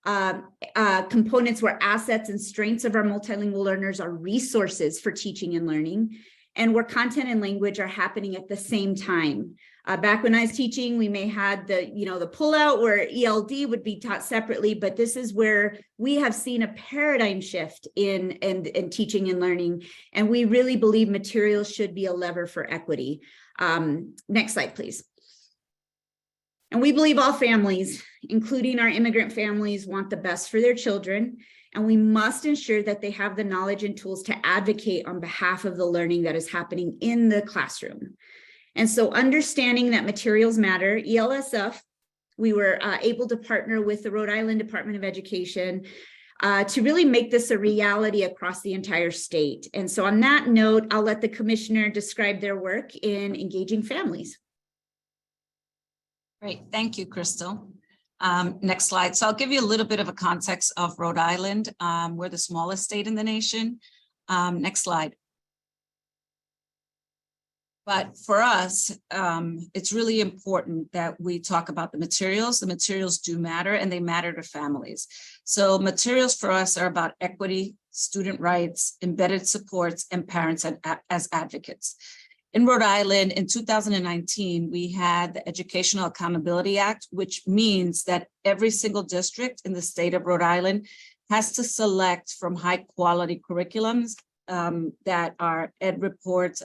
components where assets and strengths of our multilingual learners are resources for teaching and learning, and where content and language are happening at the same time. Back when I was teaching, we may have the pullout where ELD would be taught separately, but this is where we have seen a paradigm shift in teaching and learning, and we really believe materials should be a lever for equity. Next slide, please. And we believe all families, including our immigrant families, want the best for their children, and we must ensure that they have the knowledge and tools to advocate on behalf of the learning that is happening in the classroom. And so understanding that materials matter, ELSF, we were able to partner with the Rhode Island Department of Education to really make this a reality across the entire state. And so on that note, I'll let the commissioner describe their work in engaging families. Great, thank you, Crystal. Next slide. So I'll give you a little bit of a context of Rhode Island. We're the smallest state in the nation. Next slide. But for us, it's really important that we talk about the materials. The materials do matter, and they matter to families. So materials for us are about equity, student rights, embedded supports, and parents as advocates. In Rhode Island, in 2019, we had the Educational Accountability Act, which means that every single district in the state of Rhode Island has to select from high quality curriculums that are Ed Reports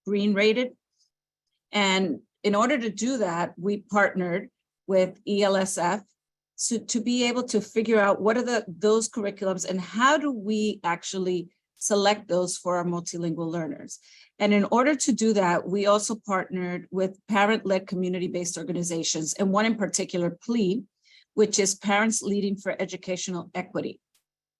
green rated. And in order to do that, we partnered with ELSF to be able to figure out what are those curriculums and how do we actually select those for our multilingual learners. And in order to do that, we also partnered with parent-led community-based organizations, and one in particular, PLEA, which is Parents Leading for Educational Equity.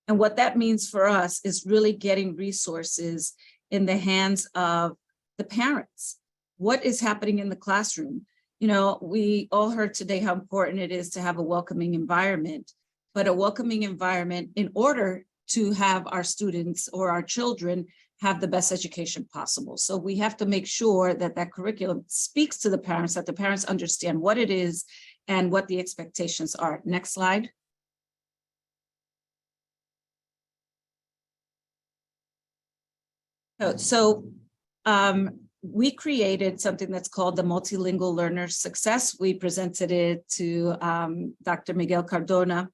And what that means for us is really getting resources in the hands of the parents. What is happening in the classroom? We all heard today how important it is to have a welcoming environment, but a welcoming environment in order to have our students or our children have the best education possible. So we have to make sure that that curriculum speaks to the parents, that the parents understand what it is and what the expectations are. Next slide. So we created something that's called the Multilingual Learner Success. We presented it to Dr. Miguel Cardona.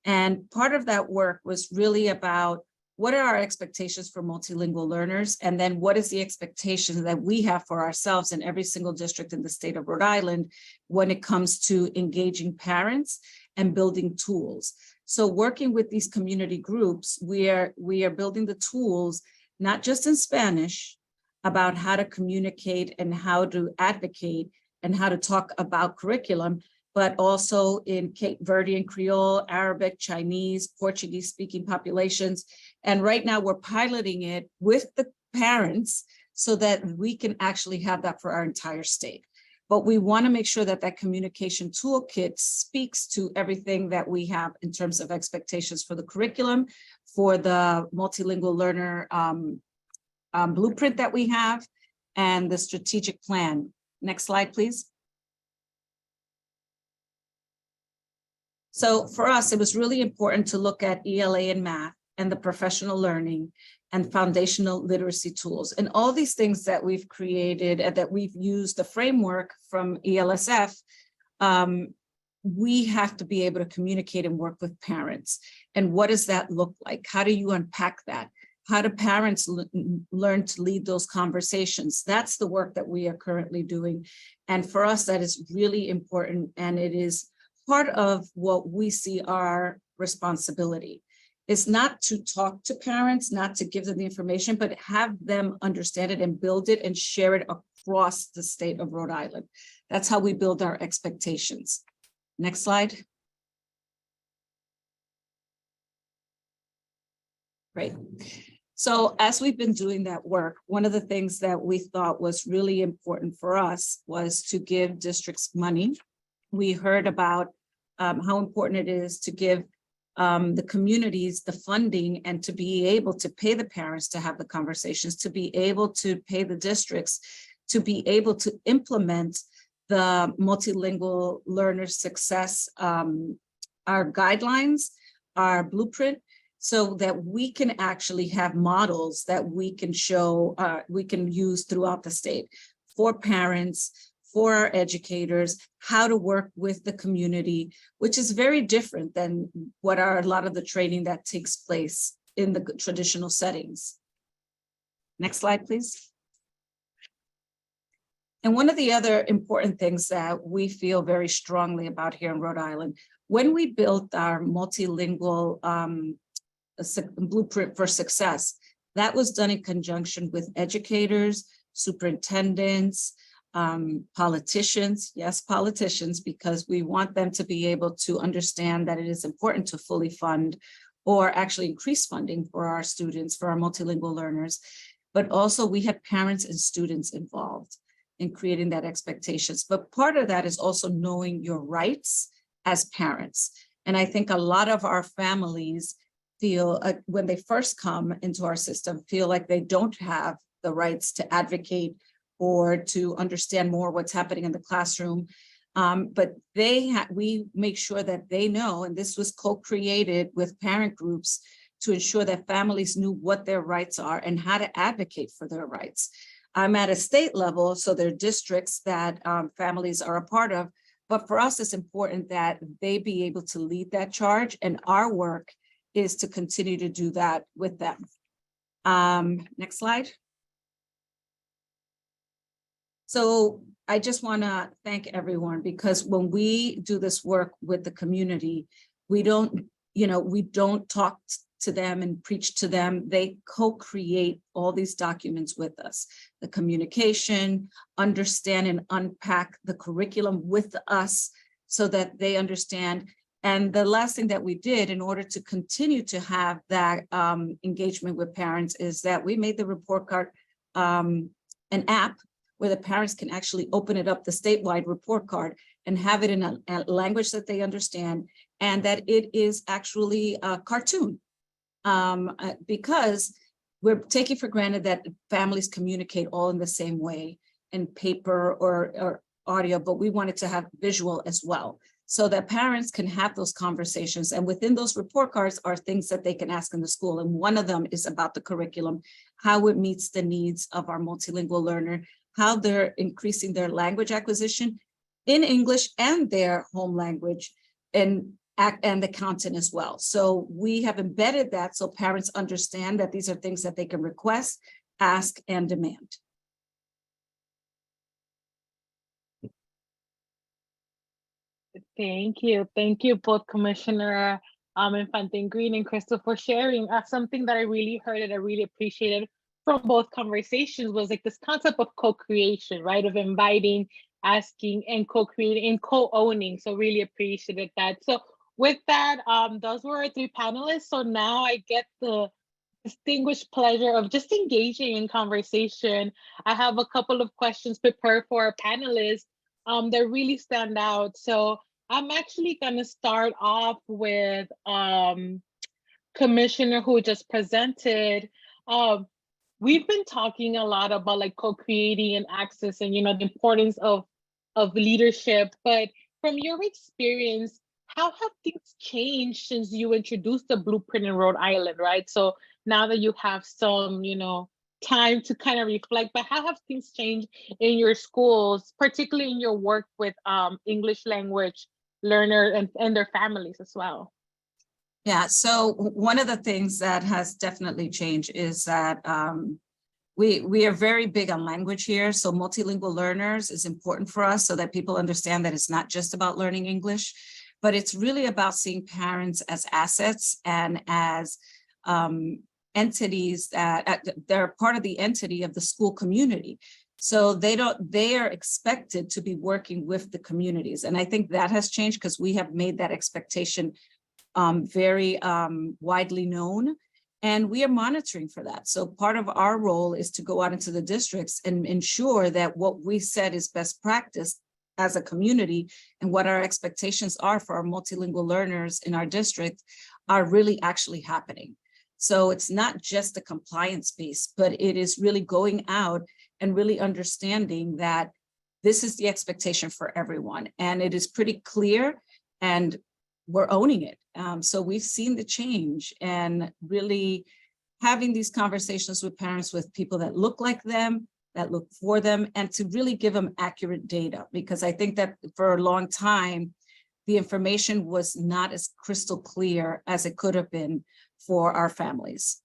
And part of that work was really about what are our expectations for multilingual learners? And then what is the expectation that we have for ourselves in every single district in the state of Rhode Island when it comes to engaging parents and building tools? So working with these community groups, we are building the tools, not just in Spanish, about how to communicate and how to advocate and how to talk about curriculum, but also in Cape Verdean Creole, Arabic, Chinese, Portuguese speaking populations. And right now we're piloting it with the parents so that we can actually have that for our entire state. but we want to make sure that that communication toolkit speaks to everything that we have in terms of expectations for the curriculum, for the multilingual learner blueprint that we have, and the strategic plan. Next slide, please. So for us, it was really important to look at ELA and math and the professional learning and foundational literacy tools. And all these things that we've created and that we've used the framework from ELSF, we have to be able to communicate and work with parents. And what does that look like? How do you unpack that? How do parents learn to lead those conversations? That's the work that we are currently doing. And for us, that is really important. And it is part of what we see our responsibility. Is not to talk to parents, not to give them the information, but have them understand it and build it and share it across the state of Rhode Island. That's how we build our expectations. Next slide. Great. So as we've been doing that work, one of the things that we thought was really important for us was to give districts money. We heard about how important it is to give the communities the funding and to be able to pay the parents to have the conversations, to be able to pay the districts, to be able to implement the multilingual learner success, our guidelines, our blueprint, so that we can actually have models that we can show, we can use throughout the state for parents, for our educators, how to work with the community, which is very different than what are a lot of the training that takes place in the traditional settings. Next slide, please. And one of the other important things that we feel very strongly about here in Rhode Island, when we built our multilingual blueprint for success, that was done in conjunction with educators, superintendents, politicians, yes, politicians, because we want them to be able to understand that it is important to fully fund or actually increase funding for our students, for our multilingual learners. But also we had parents and students involved in creating that expectations. But part of that is also knowing your rights as parents. And I think a lot of our families feel when they first come into our system, feel like they don't have the rights to advocate or to understand more what's happening in the classroom. But we make sure that they know, and this was co-created with parent groups to ensure that families knew what their rights are and how to advocate for their rights. I'm at a state level, so there are districts that families are a part of, but for us, it's important that they be able to lead that charge, and our work is to continue to do that with them. Next slide. So I just want to thank everyone, because when we do this work with the community, we don't talk to them and preach to them. They co-create all these documents with us, the communication, understand and unpack the curriculum with us so that they understand. And the last thing that we did in order to continue to have that engagement with parents is that we made the report card an app where the parents can actually open it up, the statewide report card, and have it in a language that they understand, and that it is actually a cartoon. Because we're taking for granted that families communicate all in the same way in paper or audio, but we wanted to have visual as well, so that parents can have those conversations. And within those report cards are things that they can ask in the school. And one of them is about the curriculum, how it meets the needs of our multilingual learner, how they're increasing their language acquisition in English and their home language, and the content as well. So we have embedded that so parents understand that these are things that they can request, ask, and demand. Thank you. Thank you both, Commissioner Infante-Green and Crystal, for sharing. Something that I really heard and I really appreciated from both conversations was like this concept of co-creation, right? Of inviting, asking, and co-creating and co-owning. So really appreciated that. So with that, those were our three panelists. So now I get the distinguished pleasure of just engaging in conversation. I have a couple of questions prepared for our panelists. that really stand out. So I'm actually going to start off with Commissioner who just presented. We've been talking a lot about like co-creating and access and, you know, the importance of leadership. But from your experience, how have things changed since you introduced the blueprint in Rhode Island, right? So now that you have some, you know, time to kind of reflect, but how have things changed in your schools, particularly in your work with English language learners and their families as well? Yeah, so one of the things that has definitely changed is that we are very big on language here. So multilingual learners is important for us so that people understand that it's not just about learning English, but it's really about seeing parents as assets and as entities that they're part of the entity of the school community. So they are expected to be working with the communities. And I think that has changed because we have made that expectation very widely known, and we are monitoring for that. So part of our role is to go out into the districts and ensure that what we said is best practice as a community and what our expectations are for our multilingual learners in our district are really actually happening. So it's not just a compliance piece, but it is really going out and really understanding that this is the expectation for everyone. And it is pretty clear and we're owning it. So we've seen the change and really having these conversations with parents, with people that look like them, that look for them, and to really give them accurate data. Because I think that for a long time, the information was not as crystal clear as it could have been for our families.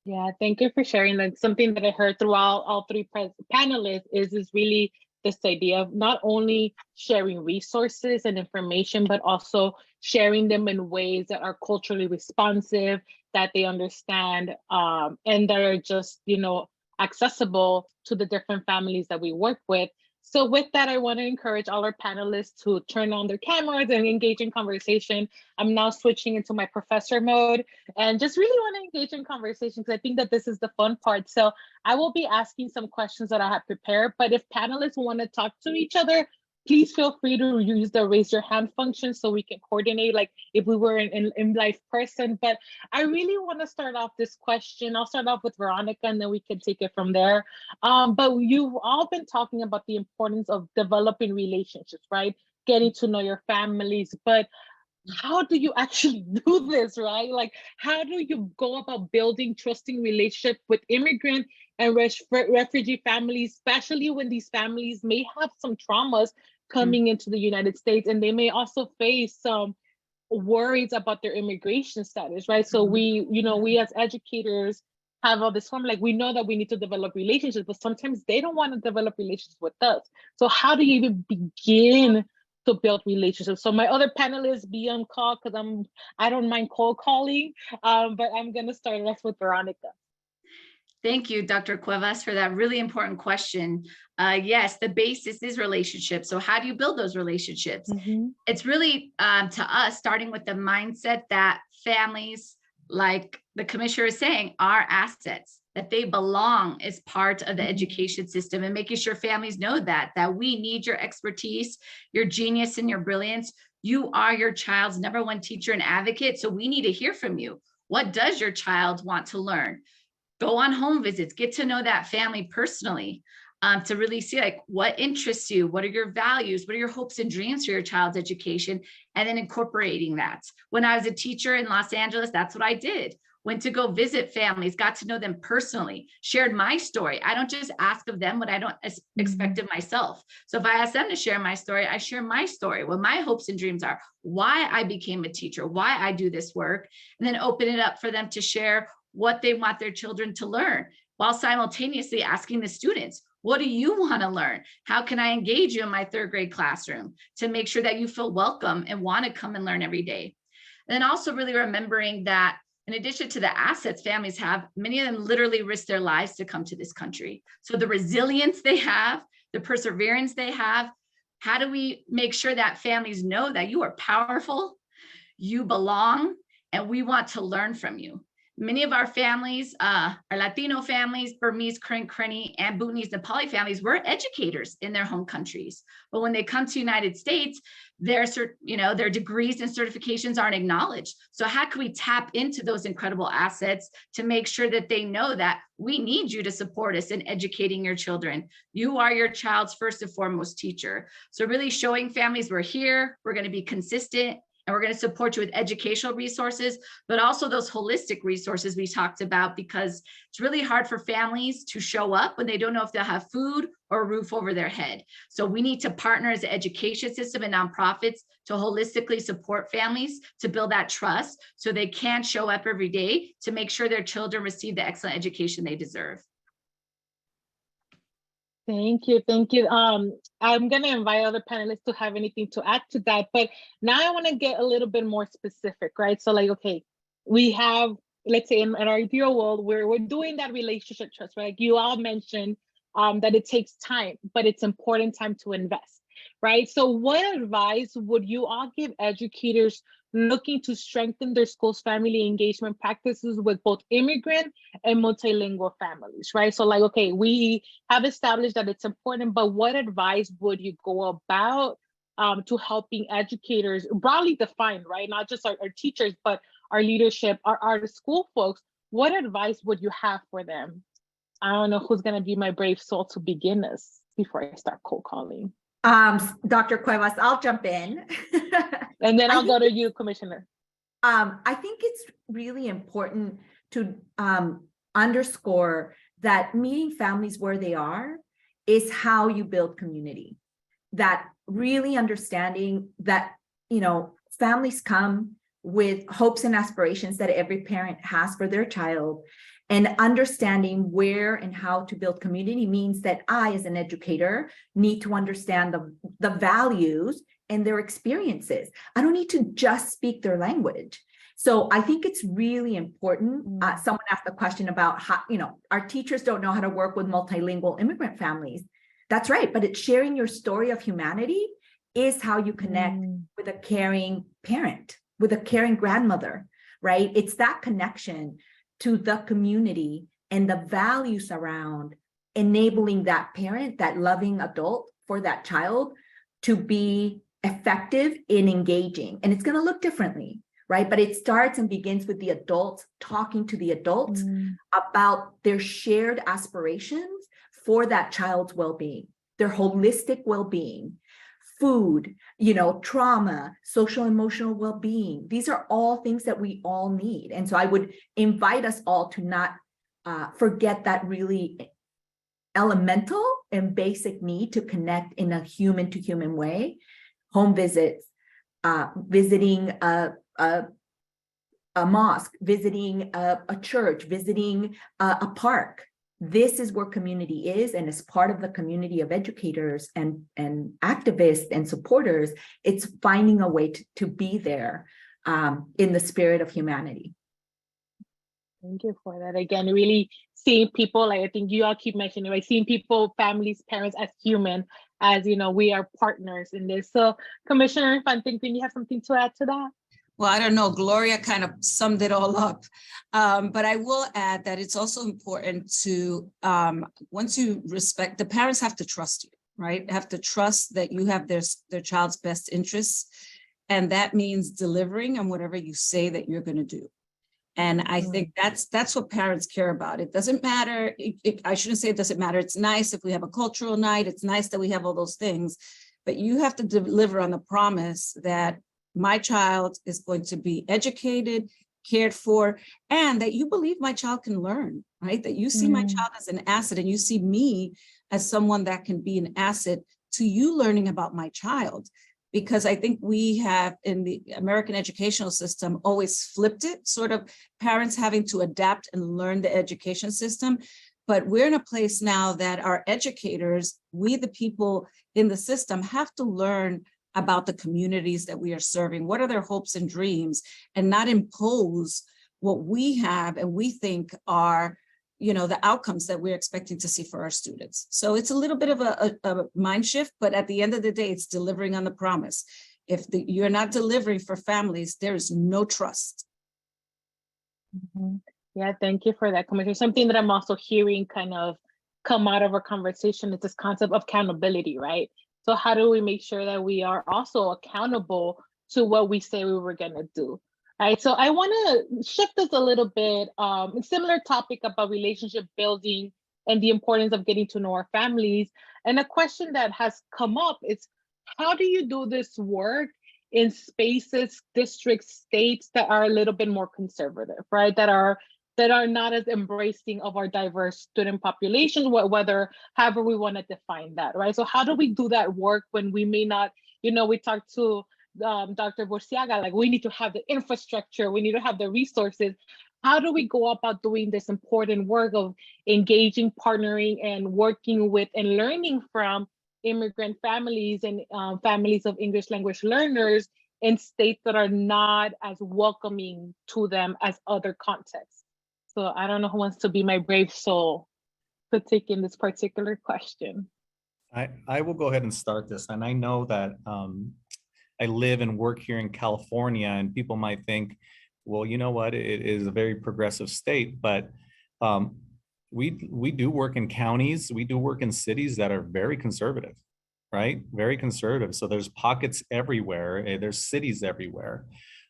Yeah, thank you for sharing that. Something that I heard throughout all three panelists is really this idea of not only sharing resources and information, but also sharing them in ways that are culturally responsive, that they understand, and that are just, you know, accessible to the different families that we work with. So with that, I want to encourage all our panelists to turn on their cameras and engage in conversation. I'm now switching into my professor mode and just really want to engage in conversation because I think that this is the fun part. So I will be asking some questions that I have prepared, but if panelists want to talk to each other, please feel free to use the raise your hand function so we can coordinate like if we were in live person. But I really want to start off this question. I'll start off with Veronica and then we can take it from there. But you've all been talking about the importance of developing relationships, right? Getting to know your families, but how do you actually do this, right? Like, how do you go about building trusting relationship with immigrant and refugee families, especially when these families may have some traumas coming into the United States, and they may also face some worries about their immigration status, right? So we, you know, we as educators have all this form, like we know that we need to develop relationships, but sometimes they don't want to develop relationships with us. So how do you even begin to build relationships? So my other panelists be on call because I don't mind cold calling, but I'm gonna start off with Veronica. Thank you, Dr. Cuevas, for that really important question. Yes, the basis is relationships. So how do you build those relationships? It's really to us starting with the mindset that families, like the commissioner is saying, are assets, that they belong as part of the education system, and making sure families know that we need your expertise, your genius and your brilliance. You are your child's number one teacher and advocate. So we need to hear from you. What does your child want to learn? Go on home visits, get to know that family personally, to really see like what interests you, what are your values, what are your hopes and dreams for your child's education, and then incorporating that. When I was a teacher in Los Angeles, that's what I did. Went to go visit families, got to know them personally, shared my story. I don't just ask of them what I don't expect of myself. So if I ask them to share my story, I share my story, what my hopes and dreams are, why I became a teacher, why I do this work, and then open it up for them to share what they want their children to learn, while simultaneously asking the students, what do you want to learn? How can I engage you in my third grade classroom to make sure that you feel welcome and want to come and learn every day? And then also really remembering that in addition to the assets families have, many of them literally risk their lives to come to this country. So the resilience they have, the perseverance they have, how do we make sure that families know that you are powerful, you belong, and we want to learn from you? Many of our families, our Latino families, Burmese, Krenny, and Bhutanese, Nepali families, were educators in their home countries. But when they come to the United States, their degrees and certifications aren't acknowledged. So how can we tap into those incredible assets to make sure that they know that we need you to support us in educating your children? You are your child's first and foremost teacher. So really showing families we're here, we're going to be consistent, and we're going to support you with educational resources, but also those holistic resources we talked about, because it's really hard for families to show up when they don't know if they'll have food or a roof over their head. So we need to partner as an education system and nonprofits to holistically support families to build that trust so they can show up every day to make sure their children receive the excellent education they deserve. Thank you. Thank you. I'm going to invite other panelists to have anything to add to that. But now I want to get a little bit more specific, right? So like, okay, we have, let's say in our ideal world, we're doing that relationship trust, right? Like you all mentioned that it takes time, but it's important time to invest, right? So what advice would you all give educators looking to strengthen their school's family engagement practices with both immigrant and multilingual families, right? So like, okay, we have established that it's important, but what advice would you go about to helping educators, broadly defined, right? Not just our teachers, but our leadership, our school folks, what advice would you have for them? I don't know who's gonna be my brave soul to begin this before I start cold calling. Dr. Cuevas, I'll jump in. And then I'll go to you, Commissioner. I think it's really important to underscore that meeting families where they are is how you build community. That really understanding that, you know, families come with hopes and aspirations that every parent has for their child, and understanding where and how to build community means that I, as an educator, need to understand the values and their experiences. I don't need to just speak their language. So I think it's really important. Someone asked a question about how, you know, our teachers don't know how to work with multilingual immigrant families. That's right, but it's sharing your story of humanity is how you connect with a caring parent, with a caring grandmother, right? It's that connection to the community and the values around enabling that parent, that loving adult for that child to be effective in engaging. And it's going to look differently, right? But it starts and begins with the adults talking to the adults about their shared aspirations for that child's well-being, their holistic well-being, food, you know, trauma, social emotional well-being. These are all things that we all need. And so I would invite us all to not forget that really elemental and basic need to connect in a human to human way. Home visits, visiting a mosque, visiting a church, visiting a park. This is where community is, and as part of the community of educators and activists and supporters, it's finding a way to be there in the spirit of humanity. Thank you for that. Again, really seeing people, like I think you all keep mentioning, right? Seeing people, families, parents as human, as, you know, we are partners in this. So Commissioner Infante, do you have something to add to that? Well, I don't know, Gloria kind of summed it all up. But I will add that it's also important to, once you respect, the parents have to trust you, right? Have to trust that you have their child's best interests. And that means delivering on whatever you say that you're going to do. And I think that's what parents care about. It doesn't matter. I shouldn't say it doesn't matter. It's nice if we have a cultural night. It's nice that we have all those things. But you have to deliver on the promise that my child is going to be educated, cared for, and that you believe my child can learn, right? That you see my child as an asset, and you see me as someone that can be an asset to you learning about my child. Because I think we have in the American educational system always flipped it, sort of parents having to adapt and learn the education system. But we're in a place now that our educators, we the people in the system, have to learn about the communities that we are serving. What are their hopes and dreams, and not impose what we have and we think are, you know, the outcomes that we're expecting to see for our students. So it's a little bit of a mind shift, but at the end of the day, it's delivering on the promise. If you're not delivering for families, there is no trust. Yeah, thank you for that, Commissioner. Something that I'm also hearing kind of come out of our conversation is this concept of accountability, right? So how do we make sure that we are also accountable to what we say we were gonna do? Right. So I want to shift this a little bit. Similar topic about relationship building and the importance of getting to know our families. And a question that has come up is, how do you do this work in spaces, districts, states that are a little bit more conservative, right? That are not as embracing of our diverse student populations, whether however we want to define that, right? So how do we do that work when we may not, we talked to Dr. Burciaga, like we need to have the infrastructure, we need to have the resources. How do we go about doing this important work of engaging, partnering, and working with and learning from immigrant families and families of English language learners in states that are not as welcoming to them as other contexts? So I don't know who wants to be my brave soul to take in this particular question. I will go ahead and start this. And I know that I live and work here in California, and people might think, well, you know what, it is a very progressive state, but we do work in counties, we do work in cities that are very conservative, right? Very conservative. So there's pockets everywhere, there's cities everywhere.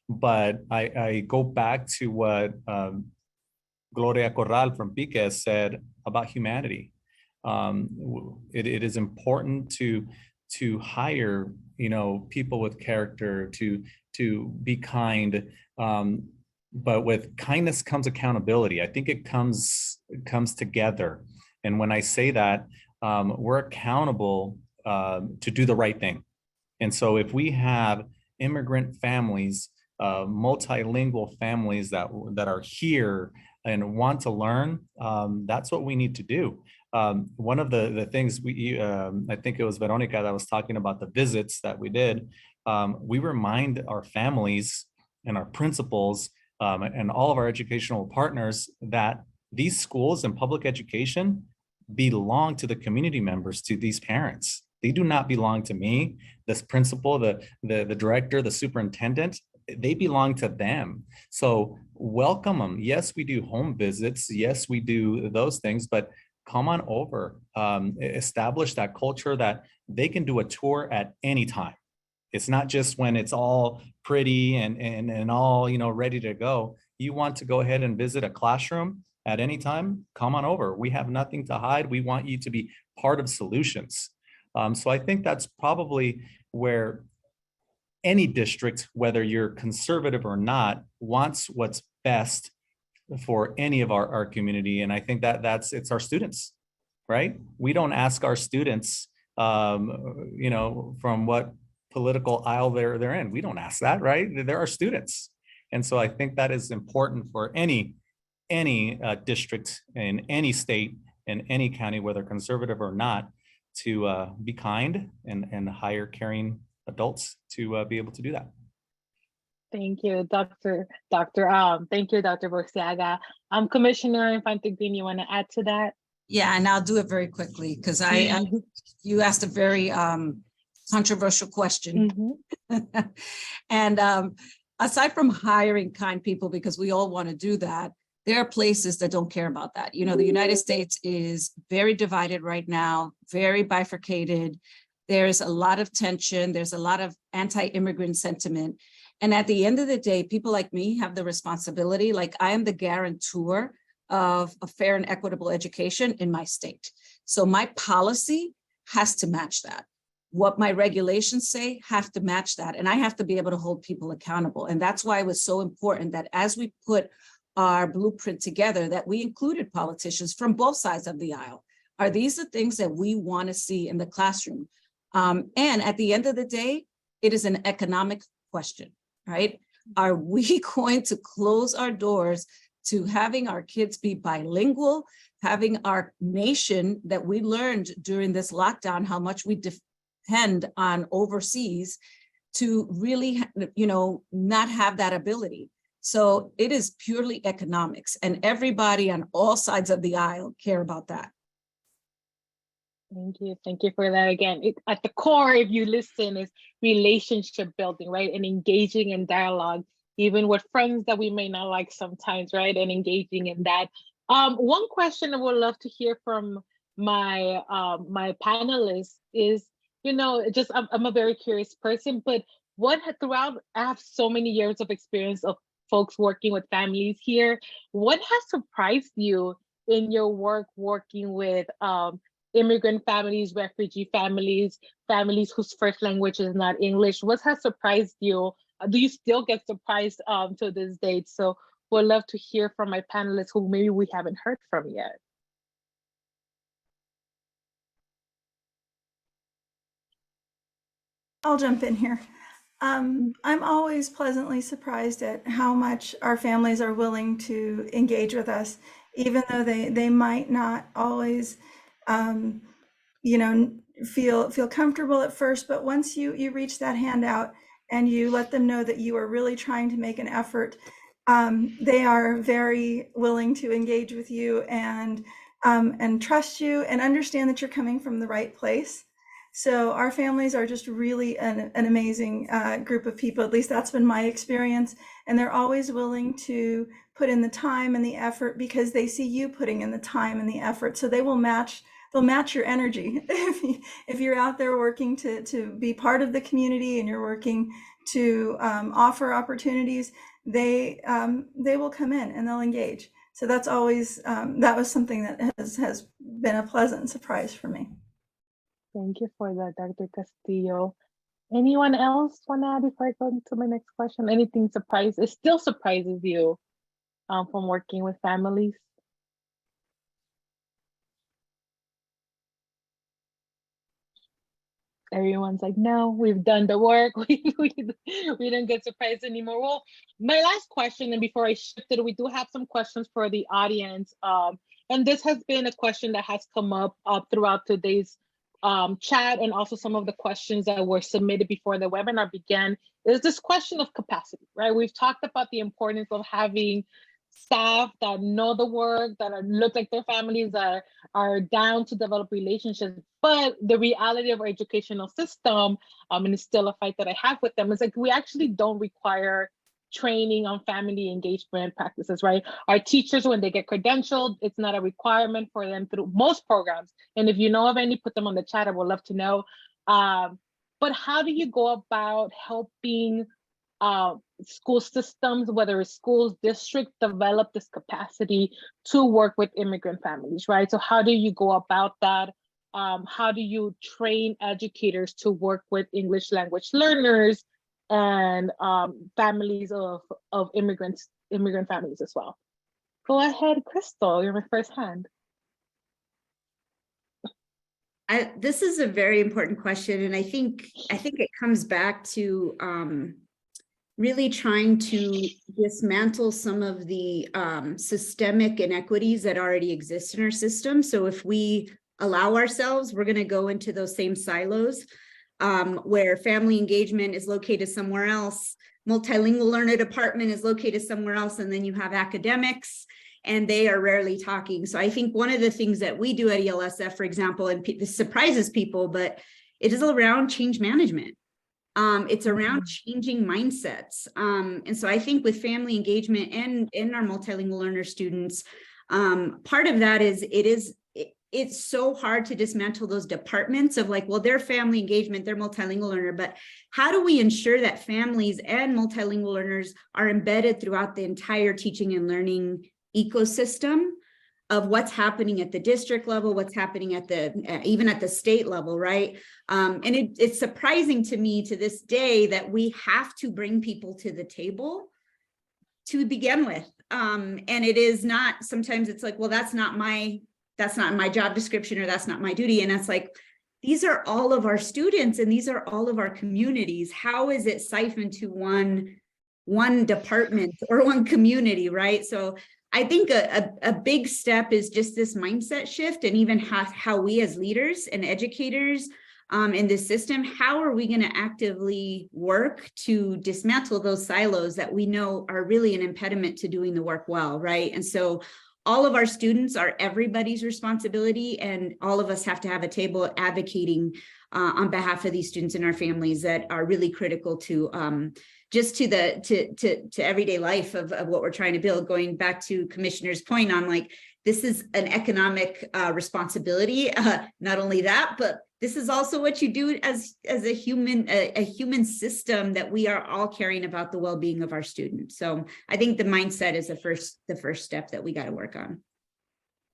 But I go back to what Gloria Corral from Pique said about humanity. It is important to hire, people with character, to be kind, but with kindness comes accountability. I think it comes together. And when I say that, we're accountable to do the right thing. And so if we have immigrant families, multilingual families that are here and want to learn, that's what we need to do. One of the things I think it was Veronica that was talking about the visits that we did. We remind our families and our principals and all of our educational partners that these schools and public education belong to the community members, to these parents. They do not belong to me, this principal, the director, the superintendent. They belong to them. So welcome them. Yes, we do home visits. Yes, we do those things, but come on over. Establish that culture that they can do a tour at any time. It's not just when it's all pretty and all, ready to go. You want to go ahead and visit a classroom at any time, come on over. We have nothing to hide. We want you to be part of solutions. So I think that's probably where any district, whether you're conservative or not, wants what's best for any of our community. And I think it's our students, right? We don't ask our students, from what political aisle they're in. We don't ask that, right? They're our students. And so I think that is important for any district in any state, in any county, whether conservative or not, to be kind and hire caring adults to be able to do that. Thank you, Dr. Thank you, Dr. Burciaga. Commissioner Infante-Green, you want to add to that? Yeah, and I'll do it very quickly because you asked a very controversial question. Mm-hmm. And aside from hiring kind people, because we all want to do that, there are places that don't care about that. The United States is very divided right now, very bifurcated. There's a lot of tension. There's a lot of anti-immigrant sentiment. And at the end of the day, people like me have the responsibility, like I am the guarantor of a fair and equitable education in my state. So my policy has to match that. What my regulations say have to match that. And I have to be able to hold people accountable. And that's why it was so important that as we put our blueprint together, that we included politicians from both sides of the aisle. Are these the things that we want to see in the classroom? And at the end of the day, it is an economic question, right? Are we going to close our doors to having our kids be bilingual, having our nation that we learned during this lockdown, how much we depend on overseas to really, not have that ability? So it is purely economics, and everybody on all sides of the aisle care about that. Thank you for that. Again, at the core, if you listen, is relationship building, right? And engaging in dialogue, even with friends that we may not like sometimes, right? And engaging in that. One question I would love to hear from my my panelists is, you know, just I'm a very curious person, but throughout, I have so many years of experience of folks working with families here. What has surprised you in your work working with immigrant families, refugee families, families whose first language is not English? What has surprised you? Do you still get surprised to this date? So we'd love to hear from my panelists who maybe we haven't heard from yet. I'll jump in here. I'm always pleasantly surprised at how much our families are willing to engage with us, even though they might not always, you know, feel comfortable at first. But once you reach that hand out and you let them know that you are really trying to make an effort, they are very willing to engage with you and trust you and understand that you're coming from the right place. So our families are just really an amazing group of people. At least that's been my experience. And they're always willing to put in the time and the effort because they see you putting in the time and the effort. So they'll match your energy. If you're out there working to be part of the community and you're working to offer opportunities, they will come in and they'll engage. So that's always, that was something that has been a pleasant surprise for me. Thank you for that, Dr. Castillo. Anyone else want to add before I go to my next question? Anything still surprises you from working with families? Everyone's like, no, we've done the work. we don't get surprised anymore. Well, my last question, and before I shift it, we do have some questions for the audience. And this has been a question that has come up throughout today's chat, and also some of the questions that were submitted before the webinar began, is this question of capacity, right? We've talked about the importance of having staff that know the work, that look like their families, that are down to develop relationships. But the reality of our educational system, and it's still a fight that I have with them, is like we actually don't require training on family engagement practices, right? Our teachers, when they get credentialed, it's not a requirement for them through most programs. And if you know of any, put them on the chat. I would love to know. But how do you go about helping school systems, whether it's schools, districts, develop this capacity to work with immigrant families, right? So how do you go about that? How do you train educators to work with English language learners and families of immigrant families as well? Go ahead, Crystal, you're my first hand. This is a very important question, and I think it comes back to really trying to dismantle some of the systemic inequities that already exist in our system. So if we allow ourselves, we're going to go into those same silos where family engagement is located somewhere else, multilingual learner department is located somewhere else, and then you have academics, and they are rarely talking. So I think one of the things that we do at ELSF, for example, and this surprises people, but it is around change management. It's around changing mindsets. And so I think with family engagement and in our multilingual learner students, part of that is it's so hard to dismantle those departments of like, well, they're family engagement, they're multilingual learner, but how do we ensure that families and multilingual learners are embedded throughout the entire teaching and learning ecosystem of what's happening at the district level, what's happening at the even at the state level, right? And it's surprising to me to this day that we have to bring people to the table to begin with. And it is not, sometimes it's like, well, that's not my job description, or that's not my duty. And it's like, these are all of our students and these are all of our communities. How is it siphoned to one department or one community, right? So I think a big step is just this mindset shift, and even how we as leaders and educators in this system, how are we going to actively work to dismantle those silos that we know are really an impediment to doing the work well, right? And so all of our students are everybody's responsibility, and all of us have to have a table advocating on behalf of these students and our families that are really critical to just to the to everyday life of what we're trying to build. Going back to Commissioner's point on like, this is an economic responsibility. Not only that, but this is also what you do as a human system, that we are all caring about the well-being of our students. So I think the mindset is the first step that we got to work on.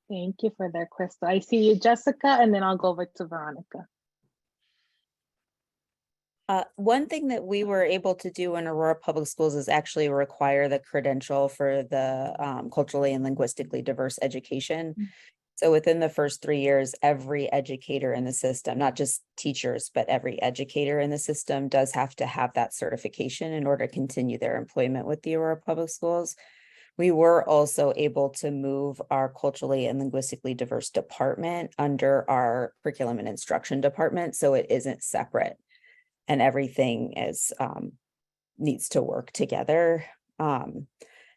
Thank you for that, Crystal. I see you, Jessica, and then I'll go over to Veronica. One thing that we were able to do in Aurora Public Schools is actually require the credential for the culturally and linguistically diverse education. So within the first 3 years, every educator in the system, not just teachers, but every educator in the system does have to have that certification in order to continue their employment with the Aurora Public Schools. We were also able to move our culturally and linguistically diverse department under our curriculum and instruction department, so it isn't separate. And everything is needs to work together.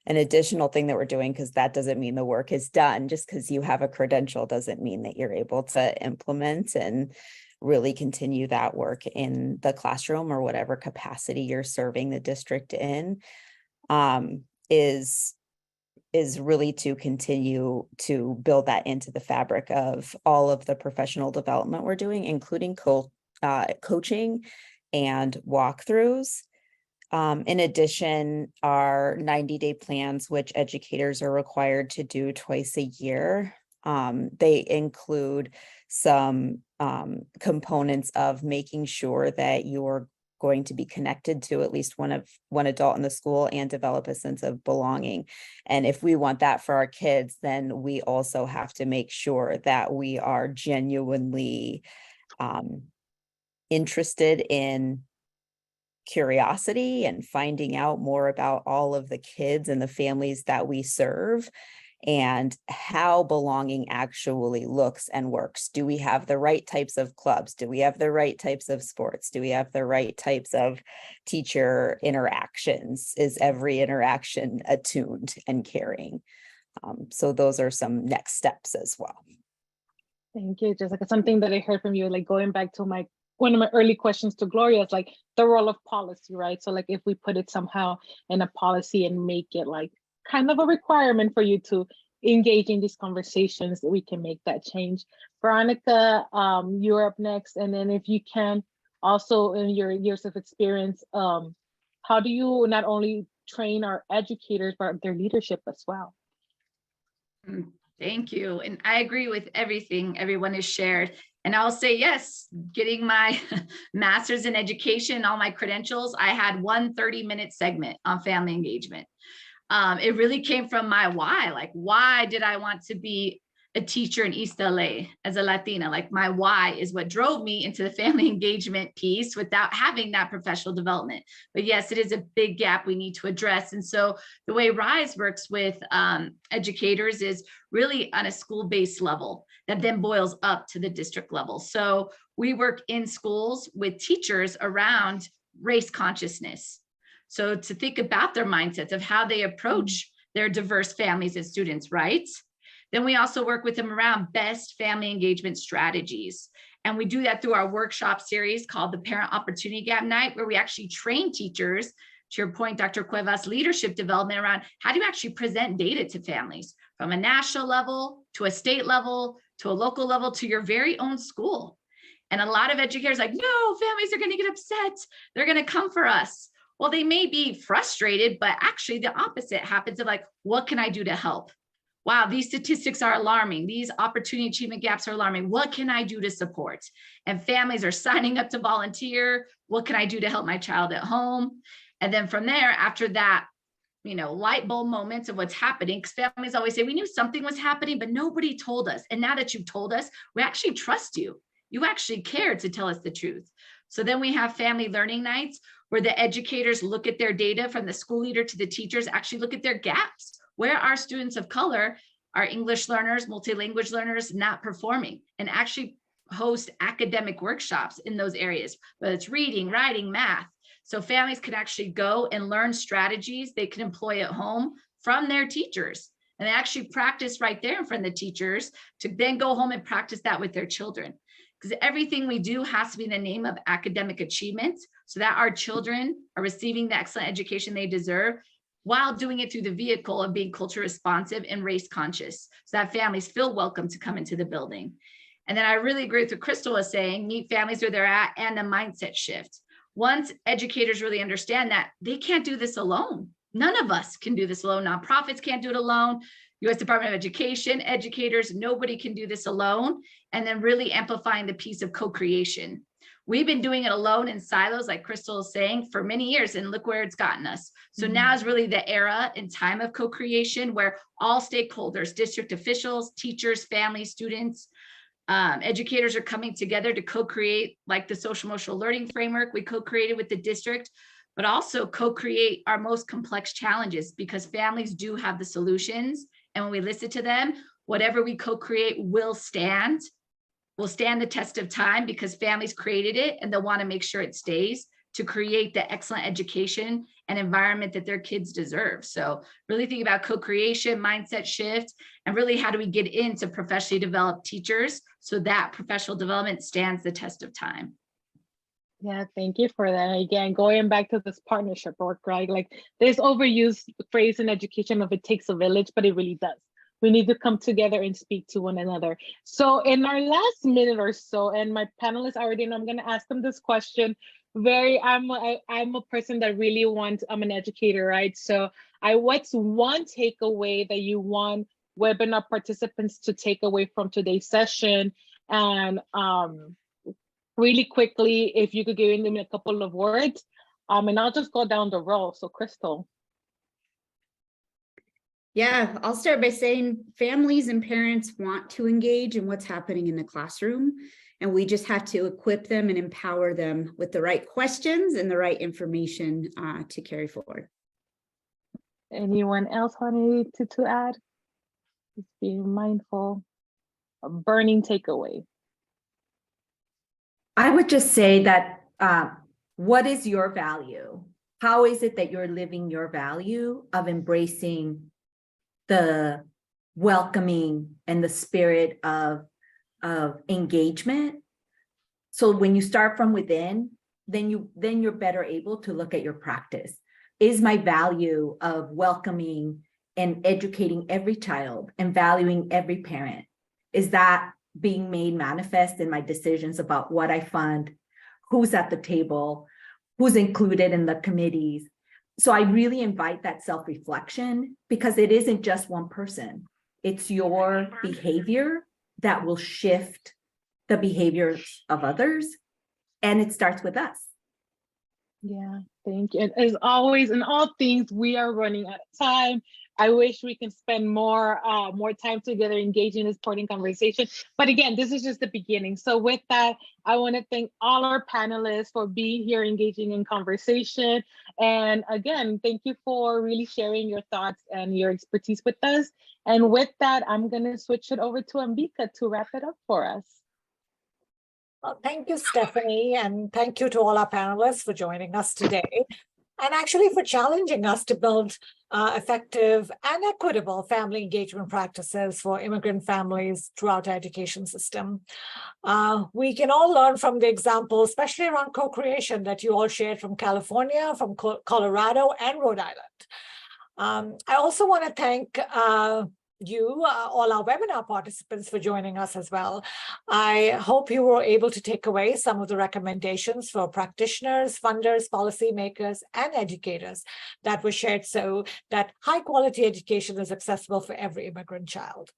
An additional thing that we're doing, because that doesn't mean the work is done, just because you have a credential doesn't mean that you're able to implement and really continue that work in the classroom or whatever capacity you're serving the district in, is really to continue to build that into the fabric of all of the professional development we're doing, including coaching and walkthroughs. In addition, our 90-day plans, which educators are required to do twice a year, they include some components of making sure that you're going to be connected to at least one adult in the school and develop a sense of belonging. And if we want that for our kids, then we also have to make sure that we are genuinely interested in curiosity and finding out more about all of the kids and the families that we serve and how belonging actually looks and works. Do we have the right types of clubs? Do we have the right types of sports? Do we have the right types of teacher interactions? Is every interaction attuned and caring? So those are some next steps as well. Thank you, Jessica. Something that I heard from you, like going back to one of my early questions to Gloria, is like the role of policy, right? So like if we put it somehow in a policy and make it like kind of a requirement for you to engage in these conversations, we can make that change. Veronica, you're up next. And then if you can also, in your years of experience, how do you not only train our educators, but their leadership as well? Thank you. And I agree with everything everyone has shared. And I'll say, yes, getting my master's in education, all my credentials, I had one 30-minute segment on family engagement. It really came from my why. Like, why did I want to be a teacher in East LA as a Latina? Like, my why is what drove me into the family engagement piece without having that professional development. But yes, it is a big gap we need to address. And so the way RISE works with educators is really on a school-based level that then boils up to the district level. So we work in schools with teachers around race consciousness. So to think about their mindsets of how they approach their diverse families and students, right? Then we also work with them around best family engagement strategies. And we do that through our workshop series called the Parent Opportunity Gap Night, where we actually train teachers, to your point, Dr. Cuevas, leadership development around how do you actually present data to families from a national level to a state level to a local level to your very own school. And a lot of educators are like, no, families are going to get upset. They're going to come for us. Well, they may be frustrated, but actually the opposite happens of like, what can I do to help? Wow, these statistics are alarming. These opportunity achievement gaps are alarming. What can I do to support? And families are signing up to volunteer. What can I do to help my child at home? And then from there, after that, light bulb moments of what's happening, because families always say, we knew something was happening, but nobody told us. And now that you've told us, we actually trust you. You actually care to tell us the truth. So then we have family learning nights where the educators look at their data from the school leader to the teachers, actually look at their gaps. Where are students of color, our English learners, multilingual learners not performing, and actually host academic workshops in those areas, whether it's reading, writing, math. So families can actually go and learn strategies they can employ at home from their teachers. And they actually practice right there in front of the teachers to then go home and practice that with their children. Because everything we do has to be in the name of academic achievement. so that our children are receiving the excellent education they deserve while doing it through the vehicle of being culture responsive and race conscious, so that families feel welcome to come into the building. And then I really agree with what Crystal was saying, meet families where they're at, and the mindset shift. Once educators really understand that they can't do this alone. None of us can do this alone. Nonprofits can't do it alone. U.S. Department of Education, educators, nobody can do this alone. And then really amplifying the piece of co-creation. We've been doing it alone in silos, like Crystal is saying, for many years, and look where it's gotten us. So now is really the era and time of co-creation where all stakeholders, district officials, teachers, families, students, educators are coming together to co-create, like the social emotional learning framework we co-created with the district, but also co-create our most complex challenges, because families do have the solutions. And when we listen to them, whatever we co-create will stand the test of time, because families created it and they'll want to make sure it stays to create the excellent education and environment that their kids deserve. So really think about co-creation, mindset shift, and really how do we get into professionally developed teachers so that professional development stands the test of time. Yeah, thank you for that. Again, going back to this partnership work, right? Like this overused phrase in education of it takes a village, but it really does. We need to come together and speak to one another. So in our last minute or so, and my panelists already know, I'm going to ask them this question. I'm a person that really wants, I'm an educator, right? So what's one takeaway that you want webinar participants to take away from today's session? And really quickly, if you could give them a couple of words, and I'll just go down the row. So Crystal. Yeah, I'll start by saying families and parents want to engage in what's happening in the classroom, and we just have to equip them and empower them with the right questions and the right information to carry forward. Anyone else wanted to add? Just being mindful. A burning takeaway. I would just say that what is your value? How is it that you're living your value of embracing the welcoming and the spirit of engagement? So when you start from within, then you're better able to look at your practice. Is my value of welcoming and educating every child and valuing every parent, is that being made manifest in my decisions about what I fund, who's at the table, who's included in the committees? So I really invite that self-reflection, because it isn't just one person. It's your behavior that will shift the behaviors of others. And it starts with us. Yeah, thank you. And as always, in all things, we are running out of time. I wish we can spend more time together engaging in this important conversation. But again, this is just the beginning. So with that, I want to thank all our panelists for being here, engaging in conversation. And again, thank you for really sharing your thoughts and your expertise with us. And with that, I'm going to switch it over to Ambika to wrap it up for us. Well, thank you, Stephany, and thank you to all our panelists for joining us today, and actually for challenging us to build effective and equitable family engagement practices for immigrant families throughout our education system. We can all learn from the example, especially around co-creation, that you all shared from California, from Colorado, and Rhode Island. I also want to thank you, all our webinar participants, for joining us as well. I hope you were able to take away some of the recommendations for practitioners, funders, policymakers, and educators that were shared, so that high quality education is accessible for every immigrant child.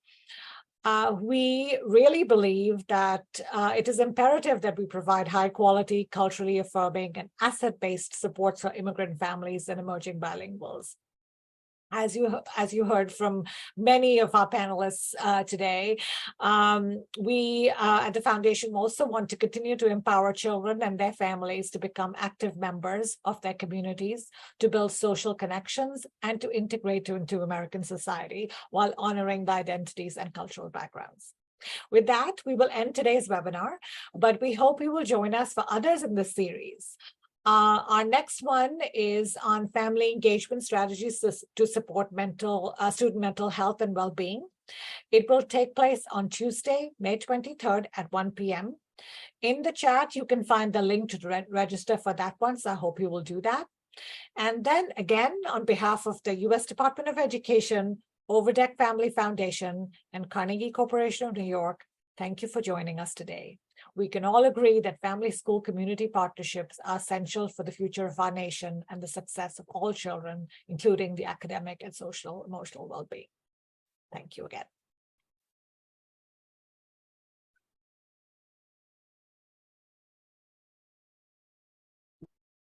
We really believe that it is imperative that we provide high quality, culturally affirming, and asset-based support for immigrant families and emerging bilinguals. As you heard from many of our panelists today, we at the foundation also want to continue to empower children and their families to become active members of their communities, to build social connections, and to integrate into American society while honoring the identities and cultural backgrounds. With that, we will end today's webinar, but we hope you will join us for others in this series. Our next one is on family engagement strategies to support student mental health and well-being. It will take place on Tuesday, May 23rd at 1 p.m. In the chat, you can find the link to register for that one, so I hope you will do that. And then again, on behalf of the U.S. Department of Education, Overdeck Family Foundation, and Carnegie Corporation of New York, thank you for joining us today. We can all agree that family school community partnerships are essential for the future of our nation and the success of all children, including the academic and social emotional well-being. Thank you again.